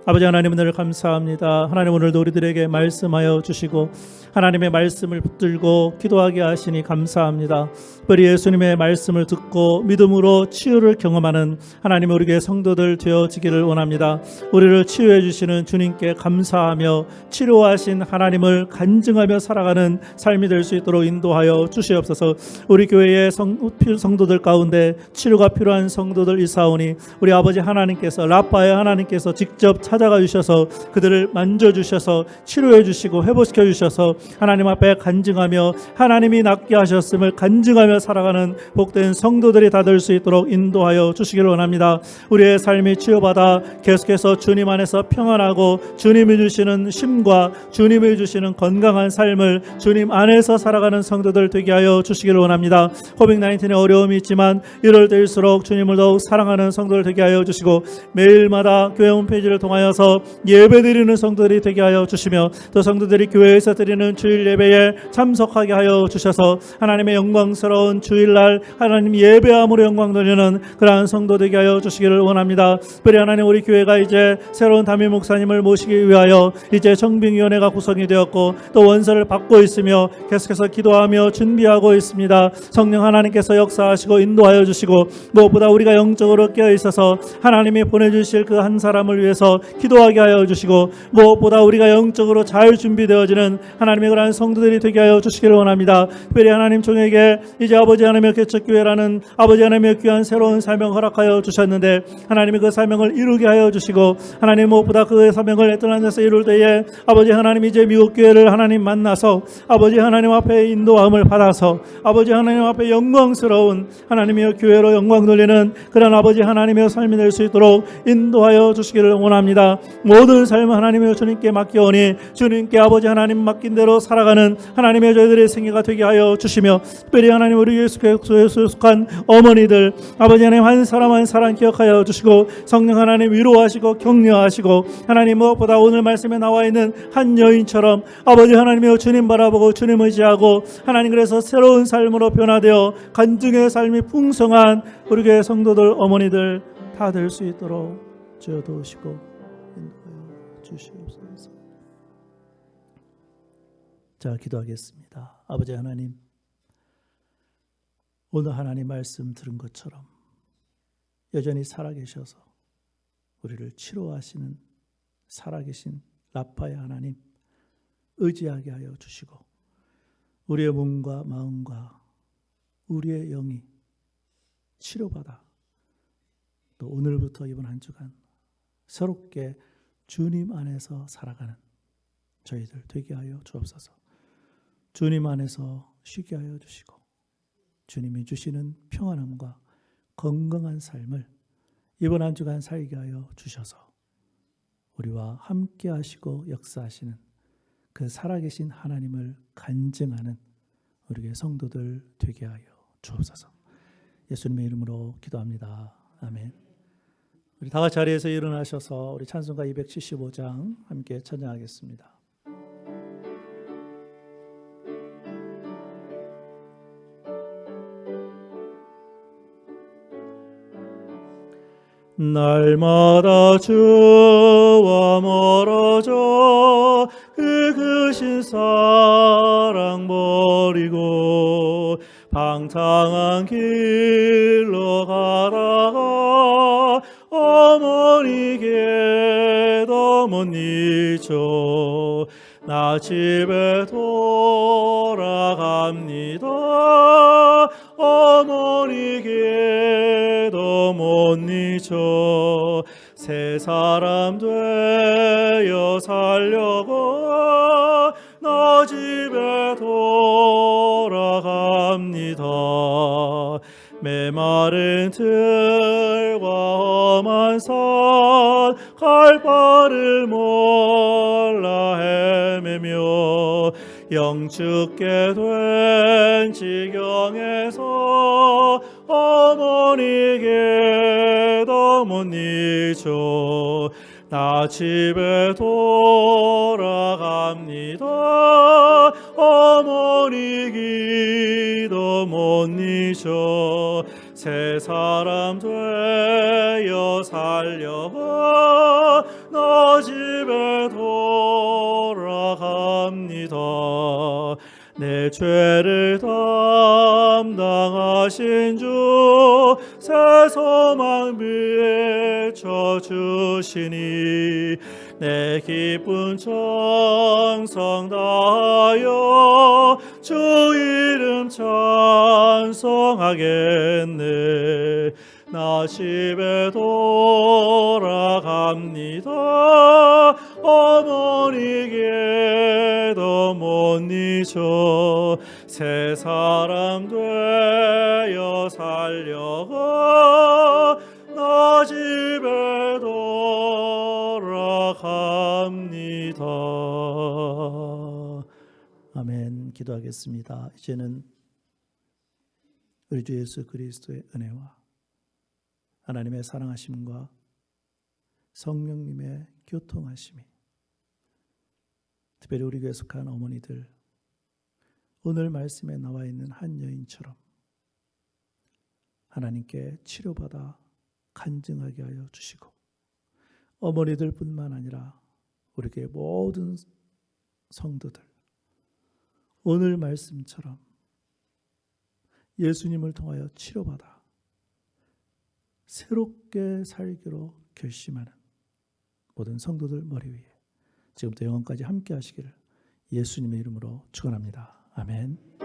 아버지 하나님, 은혜를 감사합니다. 하나님, 오늘도 우리들에게 말씀하여 주시고 하나님의 말씀을 붙들고 기도하게 하시니 감사합니다. 특별히 예수님의 말씀을 듣고 믿음으로 치유를 경험하는 하나님 우리 교회 성도들 되어지기를 원합니다. 우리를 치유해 주시는 주님께 감사하며 치료하신 하나님을 간증하며 살아가는 삶이 될 수 있도록 인도하여 주시옵소서. 우리 교회의 성도들 가운데 치료가 필요한 성도들 있사오니 우리 아버지 하나님께서 라파의 하나님께서 직접 찾아가 주셔서 그들을 만져주셔서 치료해 주시고 회복시켜 주셔서 하나님 앞에 간증하며 하나님이 낫게 하셨음을 간증하며 살아가는 복된 성도들이 다 될 수 있도록 인도하여 주시기를 원합니다. 우리의 삶이 치유받아 계속해서 주님 안에서 평안하고 주님이 주시는 쉼과 주님이 주시는 건강한 삶을 주님 안에서 살아가는 성도들 되게 하여 주시기를 원합니다. 코빅-19의 어려움이 있지만 이럴 때일수록 주님을 더욱 사랑하는 성도들 되게 하여 주시고 매일마다 교회 홈페이지를 통하여서 예배드리는 성도들이 되게 하여 주시며 또 성도들이 교회에서 드리는 주일 예배에 참석하게 하여 주셔서 하나님의 영광스러운 주일날 하나님 예배함으로 영광 돌리는 그러한 성도 되게 하여 주시기를 원합니다. 특별히 하나님 우리 교회가 이제 새로운 담임 목사님을 모시기 위하여 이제 청빙위원회가 구성이 되었고 또 원서를 받고 있으며 계속해서 기도하며 준비하고 있습니다. 성령 하나님께서 역사하시고 인도하여 주시고 무엇보다 우리가 영적으로 깨어 있어서 하나님이 보내주실 그 한 사람을 위해서 기도하게 하여 주시고 무엇보다 우리가 영적으로 잘 준비되어지는 하나님의 그러한 성도들이 되게 하여 주시기를 원합니다. 특별히 하나님 종에게 이제 아버지 하나님의 개척교회라는 아버지 하나님의 귀한 새로운 사명 허락하여 주셨는데 하나님이 그 사명을 이루게 하여 주시고 하나님 무엇보다 그 사명을 애틀란에서 이룰 때에 아버지 하나님 이제 미국 교회를 하나님 만나서 아버지 하나님 앞에 인도함을 받아서 아버지 하나님 앞에 영광스러운 하나님의 교회로 영광 돌리는 그런 아버지 하나님의 삶이 될 수 있도록 인도하여 주시기를 원합니다. 모든 삶을 하나님의 주님께 맡겨오니 주님께 아버지 하나님 맡긴 대로 살아가는 하나님의 저희들의 생애가 되게 하여 주시며 특별히 하나님 우리 예수 그리스도에 속한 어머니들 아버지 하나님 한 사람 한 사람 기억하여 주시고 성령 하나님 위로하시고 격려하시고 하나님 무엇보다 오늘 말씀에 나와 있는 한 여인처럼 아버지 하나님의 주님 바라보고 주님 의지하고 하나님 그래서 새로운 삶으로 변화되어 간증의 삶이 풍성한 우리 교회 성도들 어머니들 다 될 수 있도록 주여 도우시고 인도하여 주시옵소서. 자, 기도하겠습니다. 아버지 하나님, 오늘 하나님 말씀 들은 것처럼 여전히 살아계셔서 우리를 치료하시는 살아계신 라파의 하나님 의지하게 하여 주시고 우리의 몸과 마음과 우리의 영이 치료받아 또 오늘부터 이번 한 주간 새롭게 주님 안에서 살아가는 저희들 되게 하여 주옵소서. 주님 안에서 쉬게 하여 주시고 주님이 주시는 평안함과 건강한 삶을 이번 한 주간 살게 하여 주셔서 우리와 함께 하시고 역사하시는 그 살아계신 하나님을 간증하는 우리의 성도들 되게 하여 주옵소서. 예수님의 이름으로 기도합니다. 아멘. 우리 다 같이 자리에서 일어나셔서 우리 찬송가 275장 함께 찬양하겠습니다. 날마다 주와 멀어져 그 크신 사랑 버리고 방탕한 길로 가다가 어머니께 못 잊어 나 집에 돌아갑니다. 어머니께도 못 잊어 새 사람 되어 살려고 나 집에 돌아갑니다. 메마른 들과 험한 산 갈 바를 몰라 헤매며 영축게 된 지경에서 어머니께도 못 잊어 나 집에 돌아갑니다. 어머니께도 못 잊어 새 사람 되어 살려고 나 집에 돌아갑니다. 내 죄를 담당하신 주 새 소망 비춰주시니 내 기쁜 정성 다하여 주 이름 찬송하겠네. 나 집에 돌아갑니다. 어머니께도 못 잊어 새 사람 되어 살려가 나 집에 돌아갑니다. 아멘. 기도하겠습니다. 이제는 우리 주 예수 그리스도의 은혜와 하나님의 사랑하심과 성령님의 교통하심이 특별히 우리 교회 속한 어머니들, 오늘 말씀에 나와 있는 한 여인처럼 하나님께 치료받아 간증하게 하여 주시고, 어머니들뿐만 아니라 우리 교회 모든 성도들 오늘 말씀처럼 예수님을 통하여 치료받아 새롭게 살기로 결심하는 모든 성도들 머리 위에 지금부터 영원까지 함께 하시기를 예수님의 이름으로 축원합니다. 아멘.